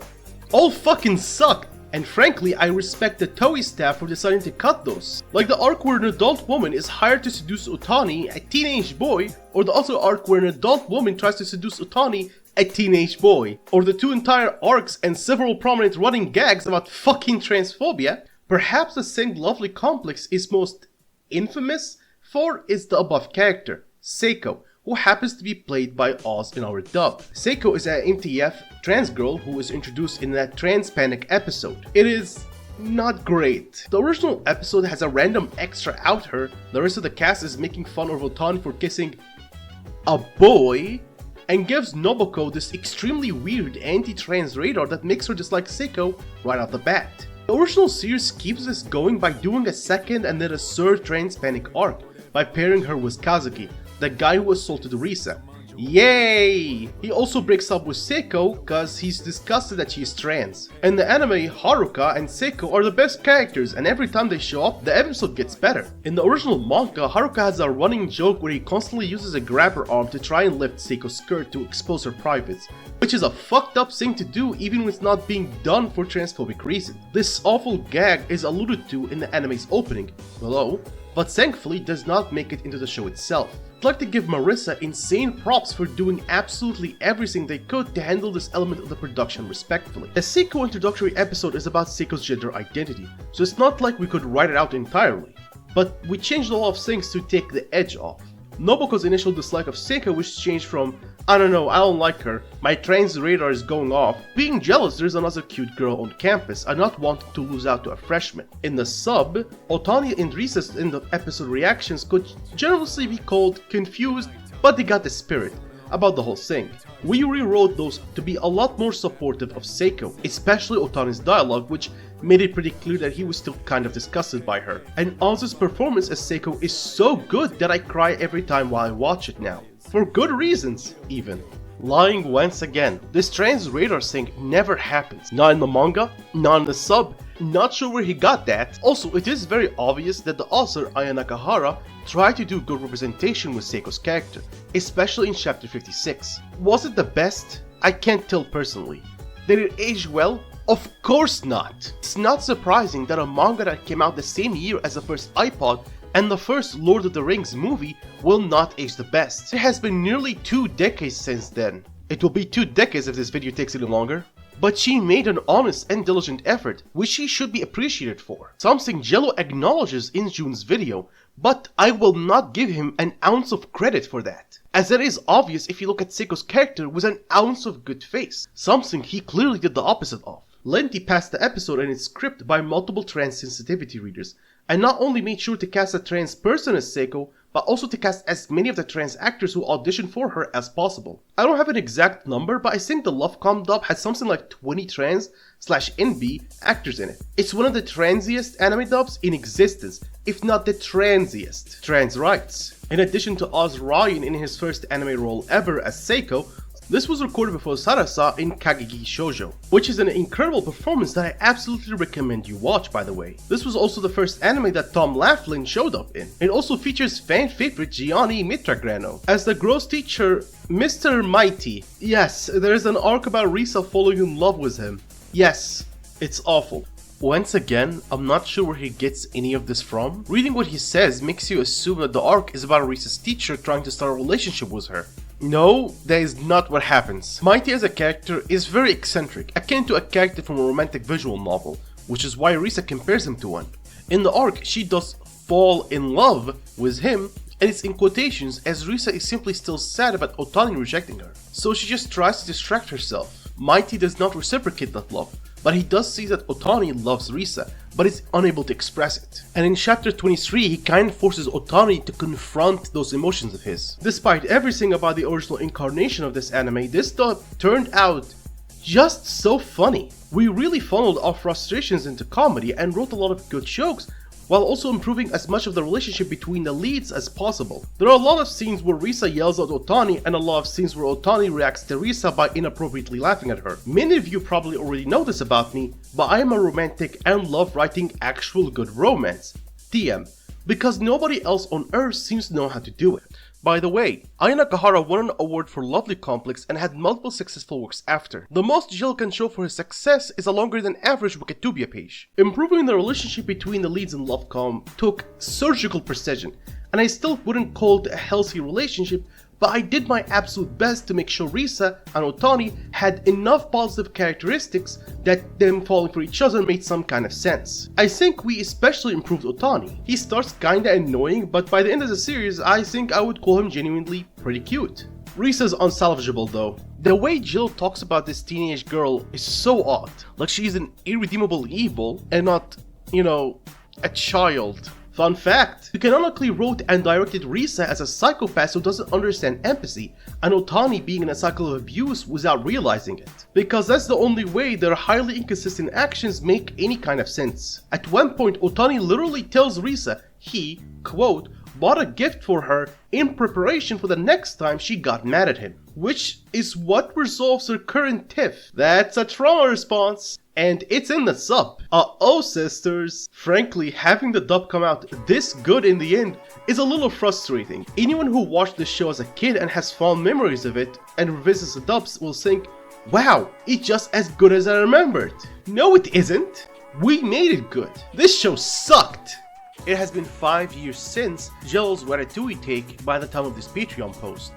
all fucking suck. And frankly, I respect the Toei staff for deciding to cut those. Like the arc where an adult woman is hired to seduce Otani, a teenage boy, or the other arc where an adult woman tries to seduce Otani, a teenage boy. Or the 2 entire arcs and several prominent running gags about fucking transphobia. Perhaps the thing Lovely Complex is most infamous for is the above character, Seiko, who happens to be played by Oz in our dub. Seiko is an MTF trans girl who was introduced in that Trans Panic episode. It is not great. The original episode has a random extra out her, the rest of the cast is making fun of Otani for kissing a boy, and gives Nobuko this extremely weird anti-trans radar that makes her dislike Seiko right off the bat. The original series keeps this going by doing a second and then a third Trans Panic arc, by pairing her with Kazuki, the guy who assaulted Risa. Yay! He also breaks up with Seiko cause he's disgusted that she is trans. In the anime, Haruka and Seiko are the best characters, and every time they show up, the episode gets better. In the original manga, Haruka has a running joke where he constantly uses a grabber arm to try and lift Seiko's skirt to expose her privates, which is a fucked up thing to do even when it's not being done for transphobic reasons. This awful gag is alluded to in the anime's opening, below, but thankfully does not make it into the show itself. I'd like to give Marissa insane props for doing absolutely everything they could to handle this element of the production respectfully. The Seiko introductory episode is about Seiko's gender identity, so it's not like we could write it out entirely, but we changed a lot of things to take the edge off. Nobuko's initial dislike of Seiko was changed from, I don't know, I don't like her, my trans radar is going off, being jealous there's another cute girl on campus and not wanting to lose out to a freshman. In the sub, Otani and Risa's end of episode reactions could generously be called confused, but they got the spirit about the whole thing. We rewrote those to be a lot more supportive of Seiko, especially Otani's dialogue, which made it pretty clear that he was still kind of disgusted by her. And Oz's performance as Seiko is so good that I cry every time while I watch it now. For good reasons, even. Lying once again. This trans radar thing never happens. Not in the manga, not in the sub. Not sure where he got that. Also, it is very obvious that the author, Aya Nakahara, tried to do good representation with Seiko's character, especially in chapter 56. Was it the best? I can't tell personally. Did it age well? Of course not. It's not surprising that a manga that came out the same year as the first iPod and the first Lord of the Rings movie will not age the best. It has been nearly 2 decades since then. It will be 2 decades if this video takes any longer. But she made an honest and diligent effort, which she should be appreciated for. Something Jello acknowledges in June's video, but I will not give him an ounce of credit for that, as it is obvious if you look at Seiko's character with an ounce of good face, something he clearly did the opposite of. Lenti passed the episode and its script by multiple trans sensitivity readers, and not only made sure to cast a trans person as Seiko, but also to cast as many of the trans actors who auditioned for her as possible. I don't have an exact number, but I think the Lovecom dub had something like 20 trans/NB actors in it. It's one of the transiest anime dubs in existence, if not the transiest. Trans rights. In addition to Oz Ryan in his first anime role ever as Seiko, this was recorded before Sarasa in Kageki Shoujo, which is an incredible performance that I absolutely recommend you watch, by the way. This was also the first anime that Tom Laughlin showed up in. It also features fan favorite Gianni Mitragrano as the gross teacher Mr. Mighty. Yes, there is an arc about Risa falling in love with him. Yes, it's awful. Once again, I'm not sure where he gets any of this from. Reading what he says makes you assume that the arc is about Risa's teacher trying to start a relationship with her. No, that is not what happens. Mighty as a character is very eccentric, akin to a character from a romantic visual novel, which is why Risa compares him to one. In the arc, she does fall in love with him, and it's in quotations as Risa is simply still sad about Otani rejecting her. So she just tries to distract herself. Mighty does not reciprocate that love, but he does see that Otani loves Risa, but is unable to express it. And in chapter 23, he kind of forces Otani to confront those emotions of his. Despite everything about the original incarnation of this anime, this dub turned out just so funny. We really funneled our frustrations into comedy and wrote a lot of good jokes, while also improving as much of the relationship between the leads as possible. There are a lot of scenes where Risa yells at Otani and a lot of scenes where Otani reacts to Risa by inappropriately laughing at her. Many of you probably already know this about me, but I am a romantic and love writing actual good romance. TM. Because nobody else on earth seems to know how to do it. By the way, Aya Nakahara won an award for Lovely Complex and had multiple successful works after. The most Jill can show for his success is a longer than average Wikitubia page. Improving the relationship between the leads in Lovecom took surgical precision, and I still wouldn't call it a healthy relationship, but I did my absolute best to make sure Risa and Otani had enough positive characteristics that them falling for each other made some kind of sense. I think we especially improved Otani. He starts kinda annoying, but by the end of the series, I think I would call him genuinely pretty cute. Risa's unsalvageable though. The way Jill talks about this teenage girl is so odd, like she's an irredeemable evil and not, you know, a child. Fun fact, he canonically wrote and directed Risa as a psychopath who doesn't understand empathy, and Otani being in a cycle of abuse without realizing it. Because that's the only way their highly inconsistent actions make any kind of sense. At one point, Otani literally tells Risa he, quote, bought a gift for her in preparation for the next time she got mad at him, which is what resolves her current tiff. That's a trauma response, and it's in the sub. Uh-oh, sisters. Frankly, having the dub come out this good in the end is a little frustrating. Anyone who watched the show as a kid and has fond memories of it and revisits the dubs will think, wow, it's just as good as I remembered. No, it isn't. We made it good. This show sucked. It has been 5 years since Jello's Ratatouille take by the time of this Patreon post.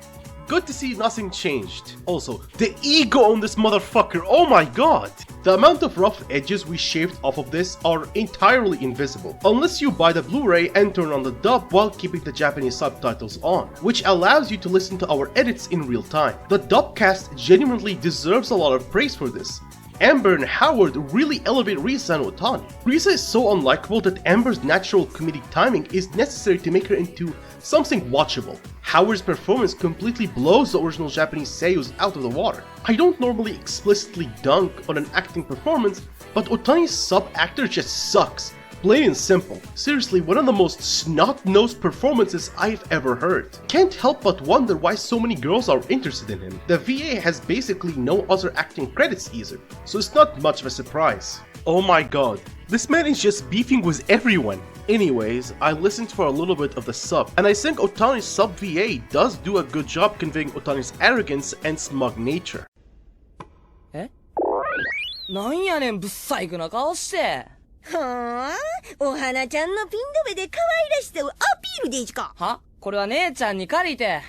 Good to see nothing changed. Also, the ego on this motherfucker, oh my god! The amount of rough edges we shaved off of this are entirely invisible, unless you buy the Blu-ray and turn on the dub while keeping the Japanese subtitles on, which allows you to listen to our edits in real time. The dub cast genuinely deserves a lot of praise for this. Penber and Howard really elevate Risa and Otani. Risa is so unlikable that Penber's natural comedic timing is necessary to make her into something watchable. Howard's performance completely blows the original Japanese seiyus out of the water. I don't normally explicitly dunk on an acting performance, but Otani's sub-actor just sucks. Plain and simple. Seriously, one of the most snot-nosed performances I've ever heard. Can't help but wonder why so many girls are interested in him. The VA has basically no other acting credits either, so it's not much of a surprise. Oh my god, this man is just beefing with everyone. Anyways, I listened for a little bit of the sub, and I think Otani's sub VA does do a good job conveying Otani's arrogance and smug nature. なんやねん、ぶっさいくな顔して。はぁ、お花ちゃんのピン止めで可愛らしさをアピールですか。は？これは姉ちゃんに借りて。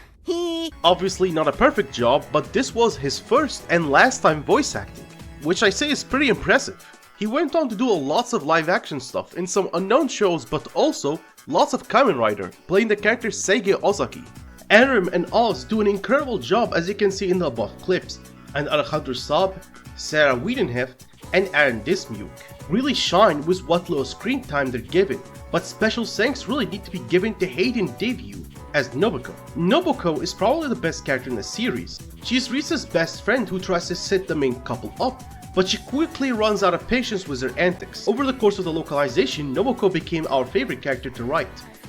Obviously not a perfect job, but this was his first and last time voice acting, which I say is pretty impressive. He went on to do lots of live action stuff in some unknown shows, but also lots of Kamen Rider, playing the character Seige Ozaki. Aram and Oz do an incredible job, as you can see in the above clips, and Alejandro Saab, Sarah Wiedenheft, and Aaron Dismuke really shine with what little screen time they're given, but special thanks really need to be given to Hayden Debut as Nobuko. Nobuko is probably the best character in the series. She's Risa's best friend who tries to set the main couple up, but she quickly runs out of patience with her antics. Over the course of the localization, Nobuko became our favorite character to write.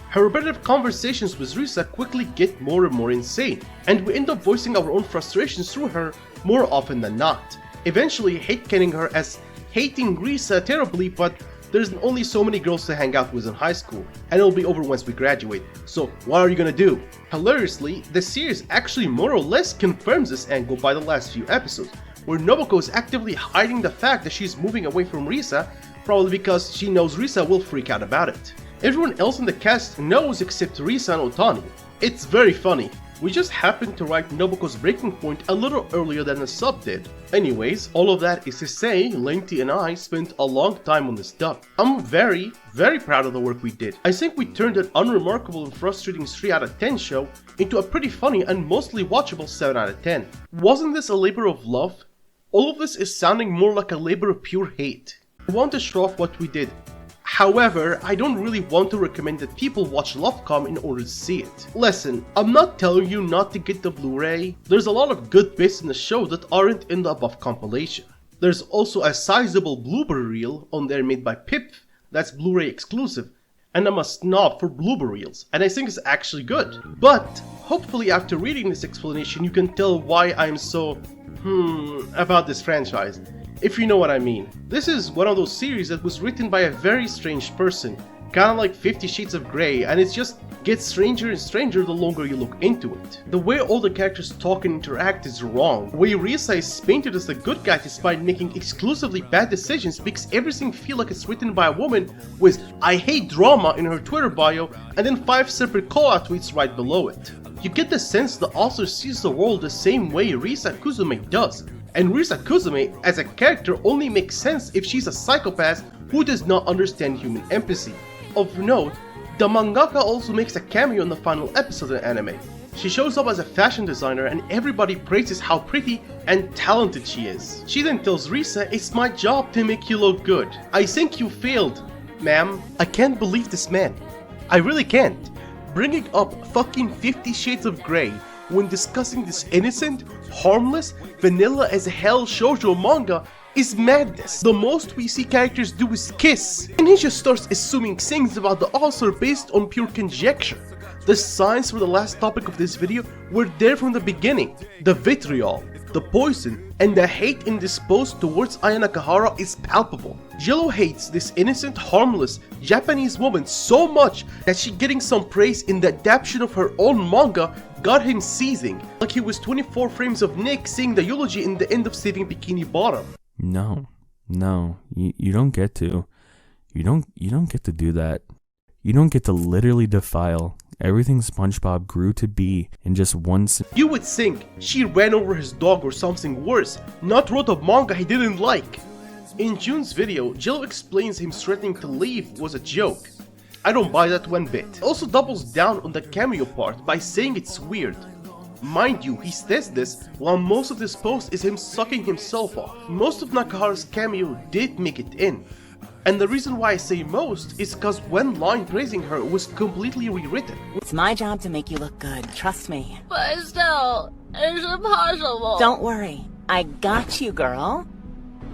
Her repetitive conversations with Risa quickly get more and more insane, and we end up voicing our own frustrations through her more often than not. Eventually hate-canning her as hating Risa terribly, but there's only so many girls to hang out with in high school, and it'll be over once we graduate, so what are you gonna do? Hilariously, the series actually more or less confirms this angle by the last few episodes, where Nobuko is actively hiding the fact that she's moving away from Risa, probably because she knows Risa will freak out about it. Everyone else in the cast knows except Risa and Otani. It's very funny. We just happened to write Nobuko's breaking point a little earlier than the sub did. Anyways, all of that is to say, Lengthy and I spent a long time on this dub. I'm very proud of the work we did. I think we turned an unremarkable and frustrating 3 out of 10 show into a pretty funny and mostly watchable 7 out of 10. Wasn't this a labor of love? All of this is sounding more like a labor of pure hate. I want to show off what we did. However, I don't really want to recommend that people watch Lovecom in order to see it. Listen, I'm not telling you not to get the Blu-ray. There's a lot of good bits in the show that aren't in the above compilation. There's also a sizable blooper reel on there made by Pip that's Blu-ray exclusive, and I'm a snob for blooper reels, and I think it's actually good. But hopefully after reading this explanation you can tell why I'm so about this franchise, if you know what I mean. This is one of those series that was written by a very strange person, kinda like 50 Shades of Grey, and it just gets stranger and stranger the longer you look into it. The way all the characters talk and interact is wrong. The way Risa is painted as the good guy despite making exclusively bad decisions makes everything feel like it's written by a woman with "I hate drama" in her Twitter bio and then 5 separate call-out tweets right below it. You get the sense the author sees the world the same way Risa Kuzume does. And Risa Kuzume as a character only makes sense if she's a psychopath who does not understand human empathy. Of note, the mangaka also makes a cameo in the final episode of the anime. She shows up as a fashion designer and everybody praises how pretty and talented she is. She then tells Risa, "It's my job to make you look good. I think you failed, ma'am." I can't believe this man. I really can't. Bringing up fucking 50 Shades of Grey when discussing this innocent, harmless, vanilla as hell shoujo manga is madness. The most we see characters do is kiss, and he just starts assuming things about the author based on pure conjecture. The signs for the last topic of this video were there from the beginning. The vitriol, the poison, and the hate in this post towards Aya Nakahara is palpable. Jello hates this innocent, harmless Japanese woman so much that she getting some praise in the adaptation of her own manga got him seizing, like he was 24 frames of Nick saying the eulogy in the end of Saving Bikini Bottom. No, you don't get to. You don't get to do that. You don't get to literally defile everything SpongeBob grew to be in just one You would think she ran over his dog or something worse, not wrote a manga he didn't like. In June's video, Jello explains him threatening to leave was a joke. I don't buy that one bit. Also doubles down on the cameo part by saying it's weird. Mind you, he says this while most of this post is him sucking himself off. Most of Nakahara's cameo did make it in. And the reason why I say most is because one line praising her was completely rewritten. It's my job to make you look good, trust me. But still, it's impossible. Don't worry, I got you, girl.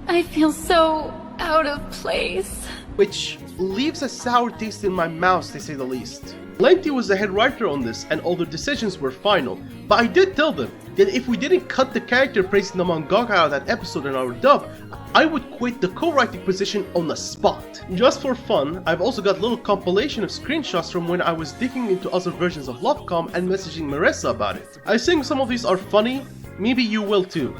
I feel so out of place. Which leaves a sour taste in my mouth, to say the least. Lenti was the head writer on this and all the decisions were final, but I did tell them that if we didn't cut the character praising the mangaka out of that episode in our dub, I would quit the co-writing position on the spot. Just for fun, I've also got a little compilation of screenshots from when I was digging into other versions of Lovecom and messaging Marissa about it. I think some of these are funny, maybe you will too.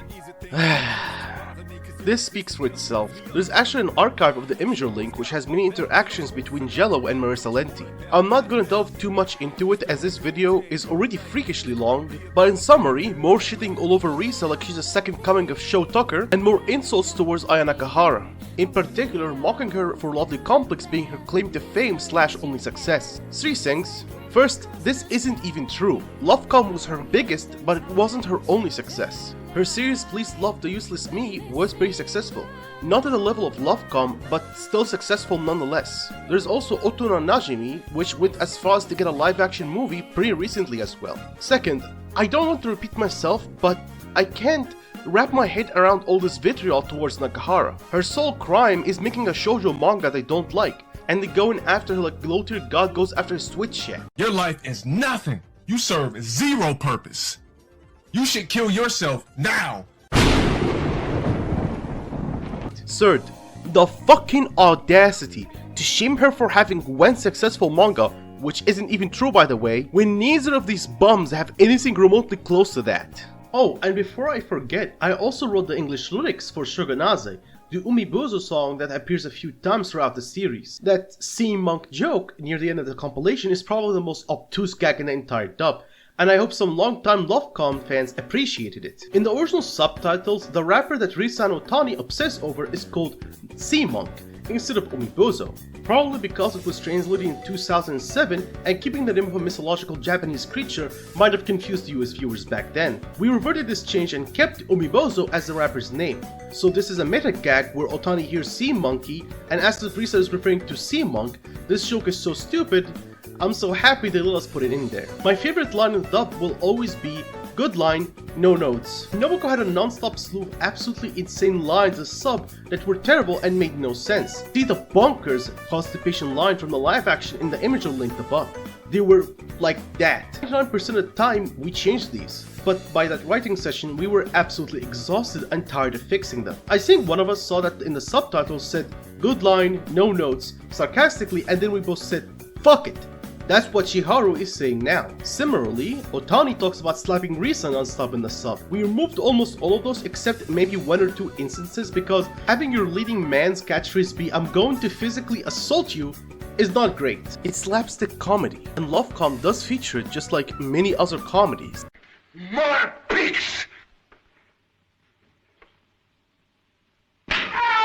This speaks for itself. There's actually an archive of the Imager link which has many interactions between Jello and Marissa Lenti. I'm not gonna delve too much into it as this video is already freakishly long, but in summary, more shitting all over Risa like she's a second coming of Sho Tucker, and more insults towards Aya Nakahara. In particular, mocking her for Lovely Complex being her claim to fame / only success. 3 things. First, this isn't even true. Lovecom was her biggest, but it wasn't her only success. Her series Please Love the Useless Me was pretty successful. Not at the level of Lovecom, but still successful nonetheless. There's also Otona Najimi, which went as far as to get a live action movie pretty recently as well. Second, I don't want to repeat myself, but I can't wrap my head around all this vitriol towards Nakahara. Her sole crime is making a shoujo manga they don't like, and they going after her like Gloater God goes after his Twitch chat. Your life is nothing. You serve zero purpose. You should kill yourself now. Third, the fucking audacity to shame her for having one successful manga, which isn't even true by the way, when neither of these bums have anything remotely close to that. Oh, and before I forget, I also wrote the English lyrics for Shogunaze, the Umibuzo song that appears a few times throughout the series. That sea monk joke near the end of the compilation is probably the most obtuse gag in the entire dub, and I hope some long-time Lovecom fans appreciated it. In the original subtitles, the rapper that Risa and Otani obsess over is called Sea Monk instead of Umibuzo, probably because it was translated in 2007 and keeping the name of a mythological Japanese creature might have confused US viewers back then. We reverted this change and kept Umibuzo as the rapper's name. So this is a meta gag where Otani hears Sea Monkey and asks if Risa is referring to Sea Monk. This joke is so stupid, I'm so happy they let us put it in there. My favorite line in the dub will always be, good line, no notes. Nobuko had a non-stop slew of absolutely insane lines as sub that were terrible and made no sense. See the bonkers constipation line from the live action in the Imager link above. They were like that. 99% of the time we changed these, but by that writing session we were absolutely exhausted and tired of fixing them. I think one of us saw that in the subtitles said, good line, no notes, sarcastically, and then we both said, fuck it. That's what Shiharu is saying now. Similarly, Otani talks about slapping Risa non-stop in the sub. We removed almost all of those except maybe 1 or 2 instances because having your leading man's catchphrase be I'm going to physically assault you is not great. It's slapstick comedy, and Lovecom does feature it just like many other comedies. More peace!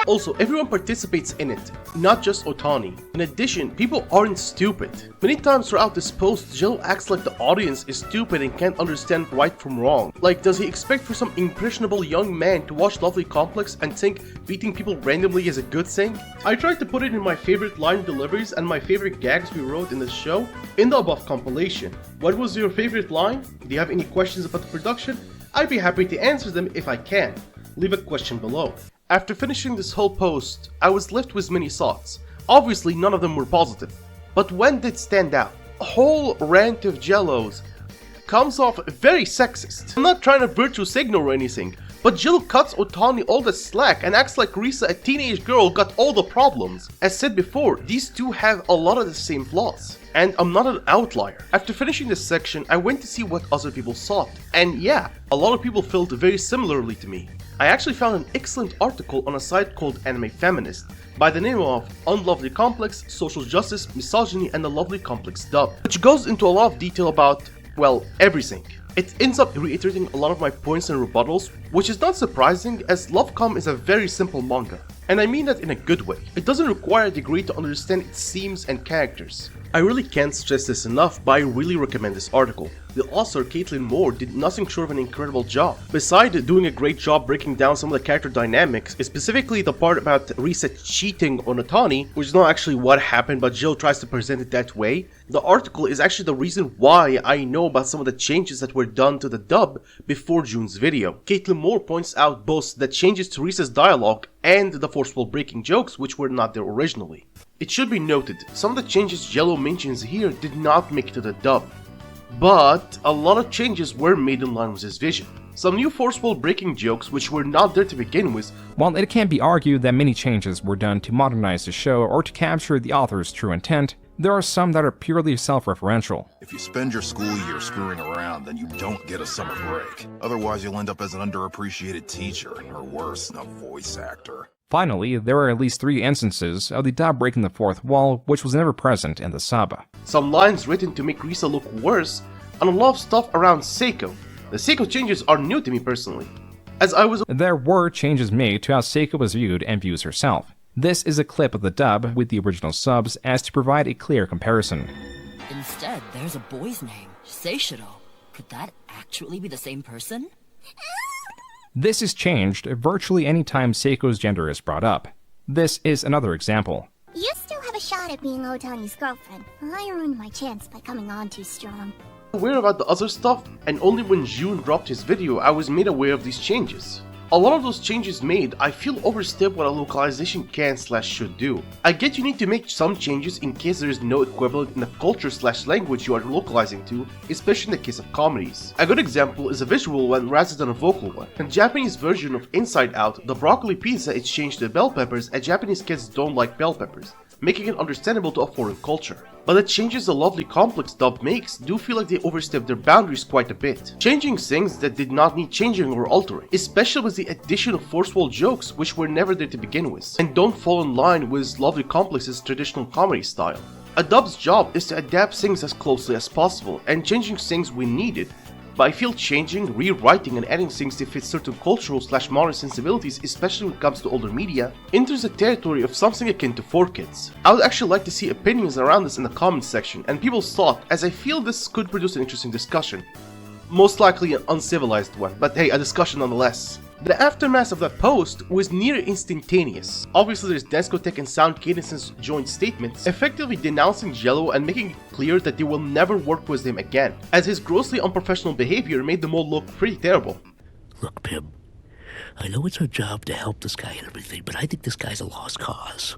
Also, everyone participates in it, not just Otani. In addition, people aren't stupid. Many times throughout this post, Jello acts like the audience is stupid and can't understand right from wrong. Like, does he expect for some impressionable young man to watch Lovely Complex and think beating people randomly is a good thing? I tried to put it in my favorite line deliveries and my favorite gags we wrote in the show in the above compilation. What was your favorite line? Do you have any questions about the production? I'd be happy to answer them if I can. Leave a question below. After finishing this whole post, I was left with many thoughts. Obviously none of them were positive, but one did stand out. whole rant of Jello's comes off very sexist. I'm not trying to virtue signal or anything, but Jello cuts Otani all the slack and acts like Risa, a teenage girl, got all the problems. As said before, these two have a lot of the same flaws. And I'm not an outlier. After finishing this section, I went to see what other people thought. And yeah, a lot of people felt very similarly to me. I actually found an excellent article on a site called Anime Feminist by the name of Unlovely Complex, Social Justice, Misogyny, and the Lovely Complex Dub, which goes into a lot of detail about, well, everything. It ends up reiterating a lot of my points and rebuttals, which is not surprising as Lovecom is a very simple manga. And I mean that in a good way. It doesn't require a degree to understand its themes and characters. I really can't stress this enough, but I really recommend this article. The author, Caitlin Moore, did nothing short of an incredible job. Besides doing a great job breaking down some of the character dynamics, specifically the part about Risa cheating on Otani, which is not actually what happened, but Jill tries to present it that way, the article is actually the reason why I know about some of the changes that were done to the dub before June's video. Caitlin Moore points out both the changes to Risa's dialogue and the forceful breaking jokes, which were not there originally. It should be noted, some of the changes Jello mentions here did not make it to the dub, but a lot of changes were made in line with his vision. Some new forceful breaking jokes which were not there to begin with. While it can be argued that many changes were done to modernize the show or to capture the author's true intent, there are some that are purely self-referential. If you spend your school year screwing around, then you don't get a summer break. Otherwise, you'll end up as an underappreciated teacher, or worse, a voice actor. Finally, there are at least 3 instances of the dub breaking the fourth wall, which was never present in the sub. Some lines written to make Risa look worse, and a lot of stuff around Seiko. The Seiko changes are new to me personally, as There were changes made to how Seiko was viewed and views herself. This is a clip of the dub with the original subs as to provide a clear comparison. Instead, there's a boy's name, Seishiro. Could that actually be the same person? This is changed virtually any time Seiko's gender is brought up. This is another example. You still have a shot at being Otani's girlfriend. I ruined my chance by coming on too strong. Aware about the other stuff, and only when June dropped his video I was made aware of these changes. A lot of those changes made, I feel overstep what a localization can/should do. I get you need to make some changes in case there is no equivalent in the culture/language you are localizing to, especially in the case of comedies. A good example is a visual one rather than a vocal one. In the Japanese version of Inside Out, the broccoli pizza is changed to bell peppers as Japanese kids don't like bell peppers, making it understandable to a foreign culture. But the changes the Lovely Complex dub makes do feel like they overstep their boundaries quite a bit, changing things that did not need changing or altering, especially with the addition of forceful jokes which were never there to begin with, and don't fall in line with Lovely Complex's traditional comedy style. A dub's job is to adapt things as closely as possible, and changing things when needed, but I feel changing, rewriting, and adding things to fit certain cultural/modern sensibilities, especially when it comes to older media, enters the territory of something akin to 4Kids. I would actually like to see opinions around this in the comments section, and people's thought, as I feel this could produce an interesting discussion. Most likely an uncivilized one, but hey, a discussion nonetheless. The aftermath of that post was near instantaneous. Obviously there's Discotech and Sound Cadence's joint statements, effectively denouncing Jello and making it clear that they will never work with him again, as his grossly unprofessional behavior made them all look pretty terrible. Look, Pim, I know it's our job to help this guy and everything, but I think this guy's a lost cause.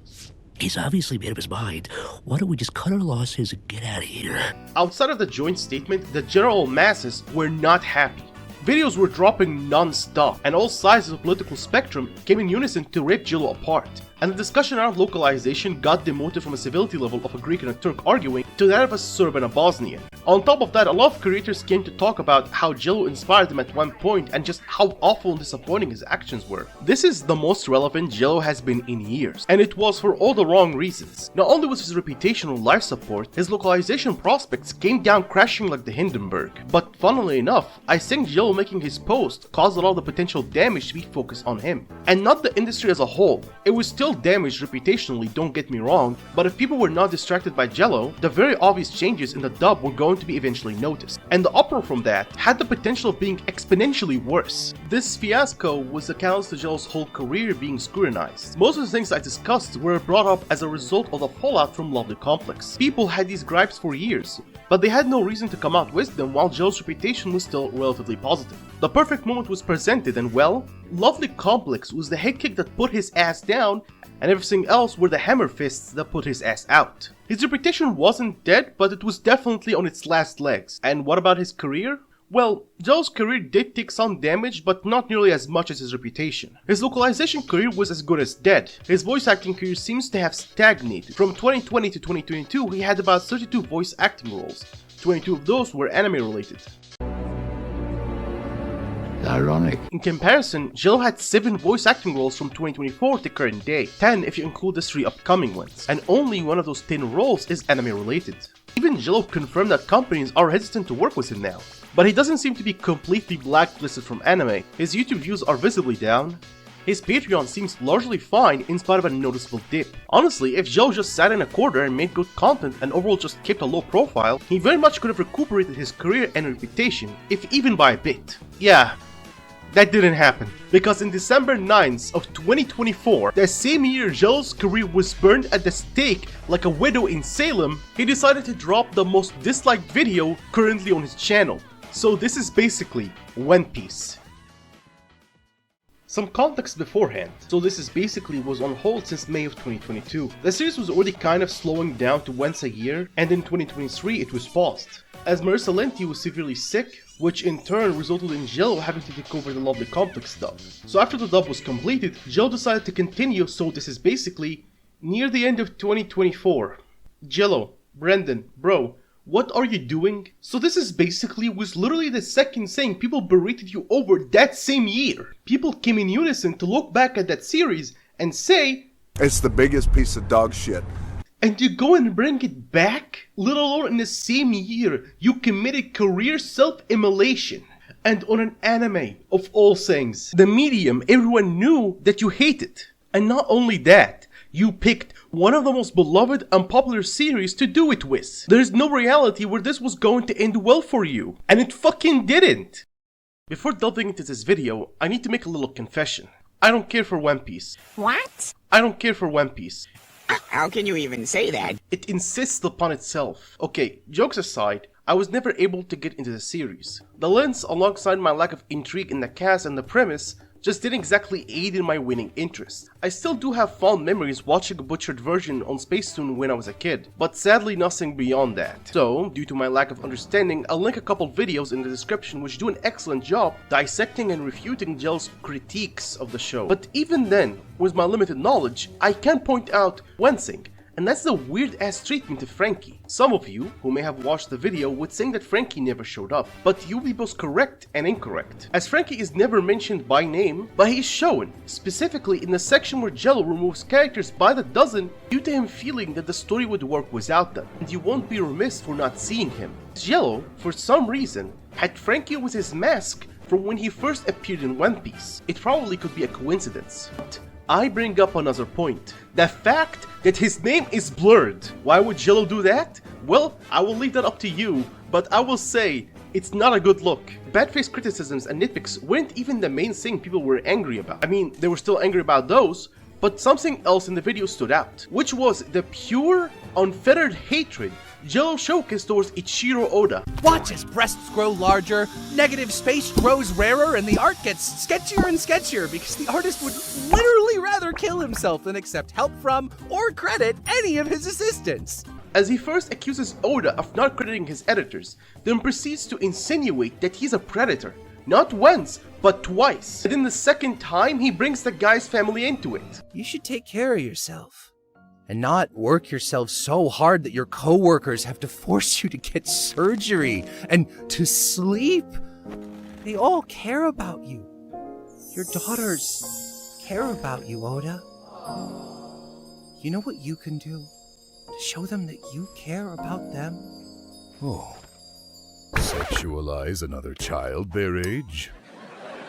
He's obviously made up his mind. Why don't we just cut our losses and get out of here? Outside of the joint statement, the general masses were not happy. Videos were dropping non-stop, and all sides of the political spectrum came in unison to rip Jello apart. And the discussion around localization got demoted from a civility level of a Greek and a Turk arguing to that of a Serb and a Bosnian. On top of that, a lot of creators came to talk about how Jello inspired them at one point and just how awful and disappointing his actions were. This is the most relevant Jello has been in years, and it was for all the wrong reasons. Not only was his reputation on life support, his localization prospects came down crashing like the Hindenburg. But funnily enough, I think Jello making his post caused a lot of the potential damage to be focused on him, and not the industry as a whole. It was still damaged reputationally, don't get me wrong, but if people were not distracted by Jello, the very obvious changes in the dub were going to be eventually noticed, and the uproar from that had the potential of being exponentially worse. This fiasco was the catalyst to Jello's whole career being scrutinized. Most of the things I discussed were brought up as a result of the fallout from Lovely Complex. People had these gripes for years, but they had no reason to come out with them while Jello's reputation was still relatively positive. The perfect moment was presented, and well, Lovely Complex was the head kick that put his ass down and everything else were the hammer fists that put his ass out. His reputation wasn't dead, but it was definitely on its last legs. And what about his career? Well, Jello's career did take some damage, but not nearly as much as his reputation. His localization career was as good as dead. His voice acting career seems to have stagnated. From 2020 to 2022, he had about 32 voice acting roles. 22 of those were anime related. Ironic. In comparison, Jello had 7 voice acting roles from 2024 to current day, 10 if you include the 3 upcoming ones, and only one of those 10 roles is anime related. Even Jello confirmed that companies are hesitant to work with him now. But he doesn't seem to be completely blacklisted from anime. His YouTube views are visibly down. His Patreon seems largely fine in spite of a noticeable dip. Honestly, if Jello just sat in a corner and made good content and overall just kept a low profile, he very much could have recuperated his career and reputation, if even by a bit. Yeah, that didn't happen. Because in December 9th of 2024, the same year Jello's career was burned at the stake like a widow in Salem, he decided to drop the most disliked video currently on his channel. So this is basically One Piece. Some context beforehand. So this is basically was on hold since May of 2022. The series was already kind of slowing down to once a year, and in 2023 it was paused. As Marissa Lenti was severely sick, which in turn resulted in Jello having to take over the Lovely Complex dub. So after the dub was completed, Jello decided to continue, so this is basically near the end of 2024. Jello, Brendan, bro, what are you doing? So this is basically was literally the second thing people berated you over that same year. People came in unison to look back at that series and say, it's the biggest piece of dog shit. And you go and bring it back? Let alone in the same year, you committed career self-immolation. And on an anime, of all things, the medium everyone knew that you hated. And not only that, you picked one of the most beloved and popular series to do it with. There's no reality where this was going to end well for you. And it fucking didn't. Before delving into this video, I need to make a little confession. I don't care for One Piece. What? I don't care for One Piece. How can you even say that? It insists upon itself. Okay, jokes aside, I was never able to get into the series. The lens, alongside my lack of intrigue in the cast and the premise, just didn't exactly aid in my winning interest. I still do have fond memories watching a butchered version on Spacetoon when I was a kid, but sadly nothing beyond that. So, due to my lack of understanding, I'll link a couple videos in the description which do an excellent job dissecting and refuting Jello's critiques of the show. But even then, with my limited knowledge, I can point out one thing. And that's the weird ass treatment of Frankie. Some of you, who may have watched the video, would think that Frankie never showed up. But you'll be both correct and incorrect. As Frankie is never mentioned by name, but he is shown, specifically in the section where Jello removes characters by the dozen due to him feeling that the story would work without them. And you won't be remiss for not seeing him. Jello, for some reason, had Frankie with his mask from when he first appeared in One Piece. It probably could be a coincidence. But I bring up another point. The fact that his name is blurred. Why would Jello do that? Well, I will leave that up to you, but I will say, it's not a good look. Bad-faced criticisms and nitpicks weren't even the main thing people were angry about. I mean, they were still angry about those, but something else in the video stood out, which was the pure, unfettered hatred Jello showcased towards Ichiro Oda. Watch as breasts grow larger, negative space grows rarer, and the art gets sketchier and sketchier because the artist would literally rather kill himself than accept help from or credit any of his assistants. As he first accuses Oda of not crediting his editors, then proceeds to insinuate that he's a predator. Not once, but twice. And then the second time, he brings the guy's family into it. You should take care of yourself. And not work yourself so hard that your coworkers have to force you to get surgery and to sleep. They all care about you. Your daughters care about you, Oda. You know what you can do to show them that you care about them? Oh. Sexualize another child their age?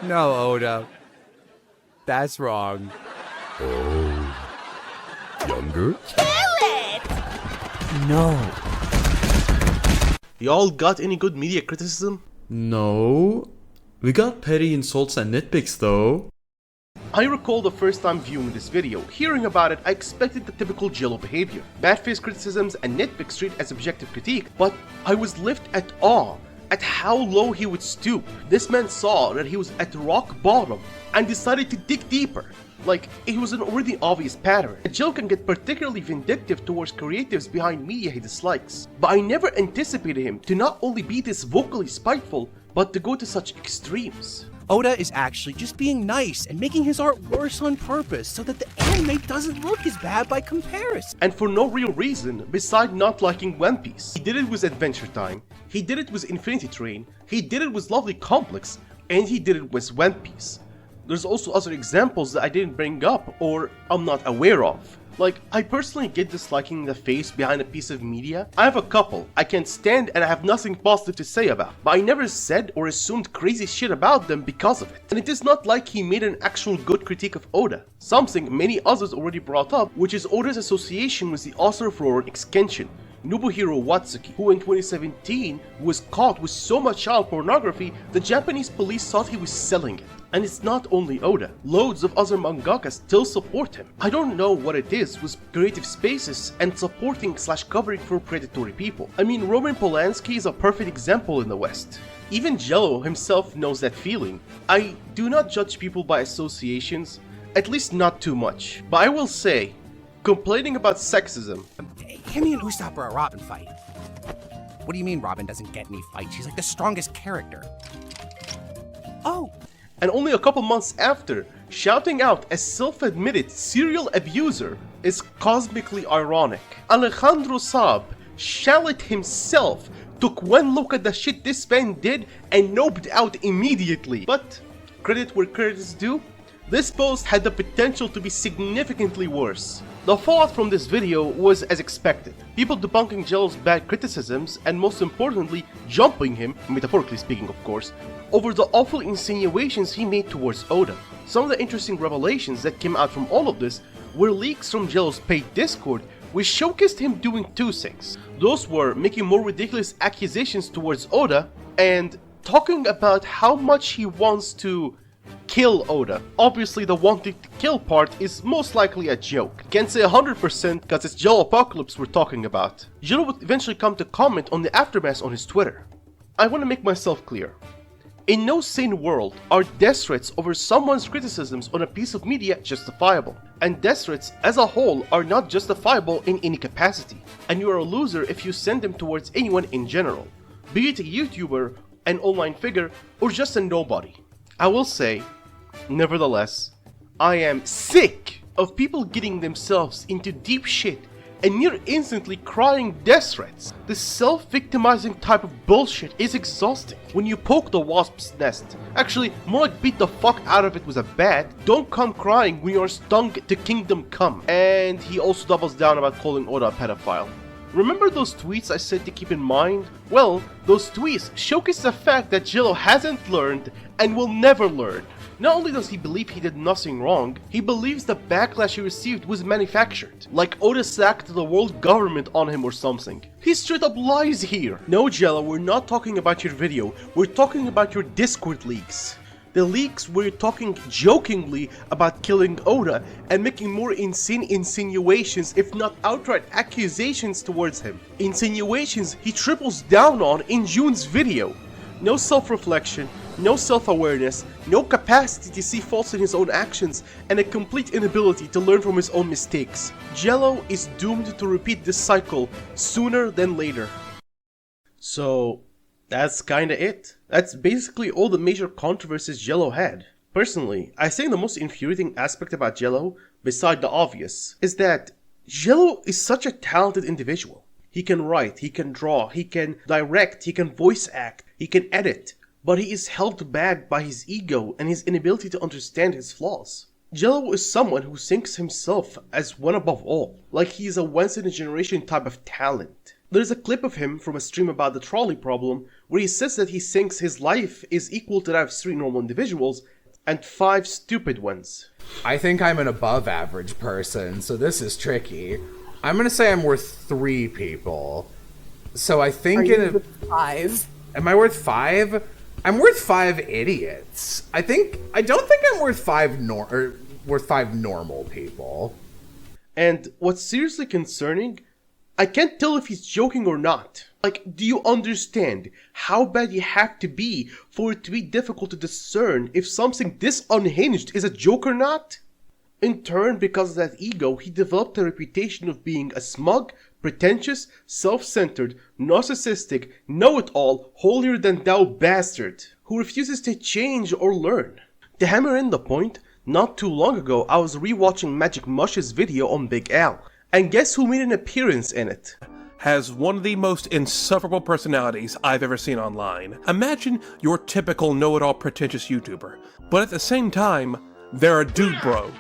No, Oda. That's wrong. Oh. Younger? Kill it! No. Y'all got any good media criticism? No. We got petty insults and nitpicks though. I recall the first time viewing this video. Hearing about it, I expected the typical Jello behavior. Bad-faced criticisms and nitpicks treated as objective critique, but I was left at awe at how low he would stoop. This man saw that he was at rock bottom and decided to dig deeper. Like, it was an already obvious pattern. Jello can get particularly vindictive towards creatives behind media he dislikes. But I never anticipated him to not only be this vocally spiteful, but to go to such extremes. Oda is actually just being nice and making his art worse on purpose so that the anime doesn't look as bad by comparison. And for no real reason beside not liking One Piece. He did it with Adventure Time, he did it with Infinity Train, he did it with Lovely Complex, and he did it with One Piece. There's also other examples that I didn't bring up or I'm not aware of. Like, I personally get disliking the face behind a piece of media. I have a couple I can't stand and I have nothing positive to say about, but I never said or assumed crazy shit about them because of it. And it is not like he made an actual good critique of Oda, something many others already brought up, which is Oda's association with the author of Rurouni Kenshin, Nobuhiro Watsuki, who in 2017 was caught with so much child pornography the Japanese police thought he was selling it. And it's not only Oda, loads of other mangaka still support him. I don't know what it is with creative spaces and supporting / covering for predatory people. I mean, Roman Polanski is a perfect example in the West. Even Jello himself knows that feeling. I do not judge people by associations, at least not too much. But I will say, complaining about sexism. Give me an Usopp or a Robin fight. What do you mean Robin doesn't get any fights? She's like the strongest character. Oh. And only a couple months after, shouting out a self-admitted serial abuser is cosmically ironic. Alejandro Saab, Shalit himself, took one look at the shit this man did and noped out immediately. But credit where credit is due, this post had the potential to be significantly worse. The fallout from this video was as expected. People debunking Jello's bad criticisms and most importantly, jumping him, metaphorically speaking of course, over the awful insinuations he made towards Oda. Some of the interesting revelations that came out from all of this were leaks from Jello's paid Discord, which showcased him doing two things. Those were making more ridiculous accusations towards Oda and talking about how much he wants to kill Oda. Obviously the wanting to kill part is most likely a joke. Can't say 100% because it's JelloApocalypse we're talking about. Jello would eventually come to comment on the aftermath on his Twitter. I want to make myself clear. In no sane world are death threats over someone's criticisms on a piece of media justifiable. And death threats as a whole are not justifiable in any capacity. And you are a loser if you send them towards anyone in general. Be it a YouTuber, an online figure, or just a nobody. I will say, nevertheless, I am sick of people getting themselves into deep shit and near instantly crying death threats. This self-victimizing type of bullshit is exhausting. When you poke the wasp's nest, actually more like beat the fuck out of it with a bat, don't come crying when you are stung to kingdom come. And he also doubles down about calling Oda a pedophile. Remember those tweets I said to keep in mind? Well, those tweets showcase the fact that Jello hasn't learned and will never learn. Not only does he believe he did nothing wrong, he believes the backlash he received was manufactured. Like Oda sacked the world government on him or something. He straight up lies here. No Jello, we're not talking about your video, we're talking about your Discord leaks. The leaks where you're talking jokingly about killing Oda and making more insane insinuations if not outright accusations towards him. Insinuations he triples down on in June's video. No self-reflection, no self-awareness, no capacity to see faults in his own actions, and a complete inability to learn from his own mistakes. Jello is doomed to repeat this cycle sooner than later. So that's kinda it. That's basically all the major controversies Jello had. Personally, I think the most infuriating aspect about Jello, beside the obvious, is that Jello is such a talented individual. He can write, he can draw, he can direct, he can voice act, he can edit, but he is held back by his ego and his inability to understand his flaws. Jello is someone who thinks himself as one above all, like he is a once-in-a-generation type of talent. There's a clip of him from a stream about the trolley problem where he says that he thinks his life is equal to that of 3 normal individuals and 5 stupid ones. I think I'm an above average person, so this is tricky. I'm gonna say I'm worth 3 people. So I think worth 5? Am I worth 5? I'm worth 5 idiots. I don't think I'm worth 5 normal people. And what's seriously concerning, I can't tell if he's joking or not. Like, do you understand how bad you have to be for it to be difficult to discern if something this unhinged is a joke or not? In turn, because of that ego, he developed a reputation of being a smug, pretentious, self-centered, narcissistic, know-it-all, holier-than-thou bastard who refuses to change or learn. To hammer in the point, not too long ago I was rewatching Magic Mush's video on Big Al, and guess who made an appearance in it? Has one of the most insufferable personalities I've ever seen online. Imagine your typical know-it-all pretentious YouTuber, but at the same time, they're a dude bro.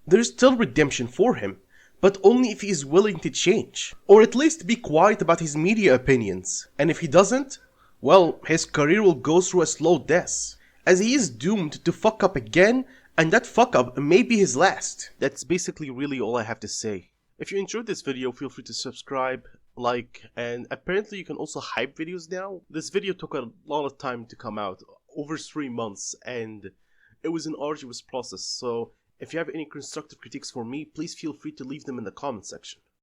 There's still redemption for him, but only if he is willing to change, or at least be quiet about his media opinions. And if he doesn't, well, his career will go through a slow death, as he is doomed to fuck up again, and that fuck up may be his last. That's basically really all I have to say. If you enjoyed this video, feel free to subscribe, like, and apparently you can also hype videos now. This video took a lot of time to come out, over 3 months, and it was an arduous process, so if you have any constructive critiques for me, please feel free to leave them in the comment section.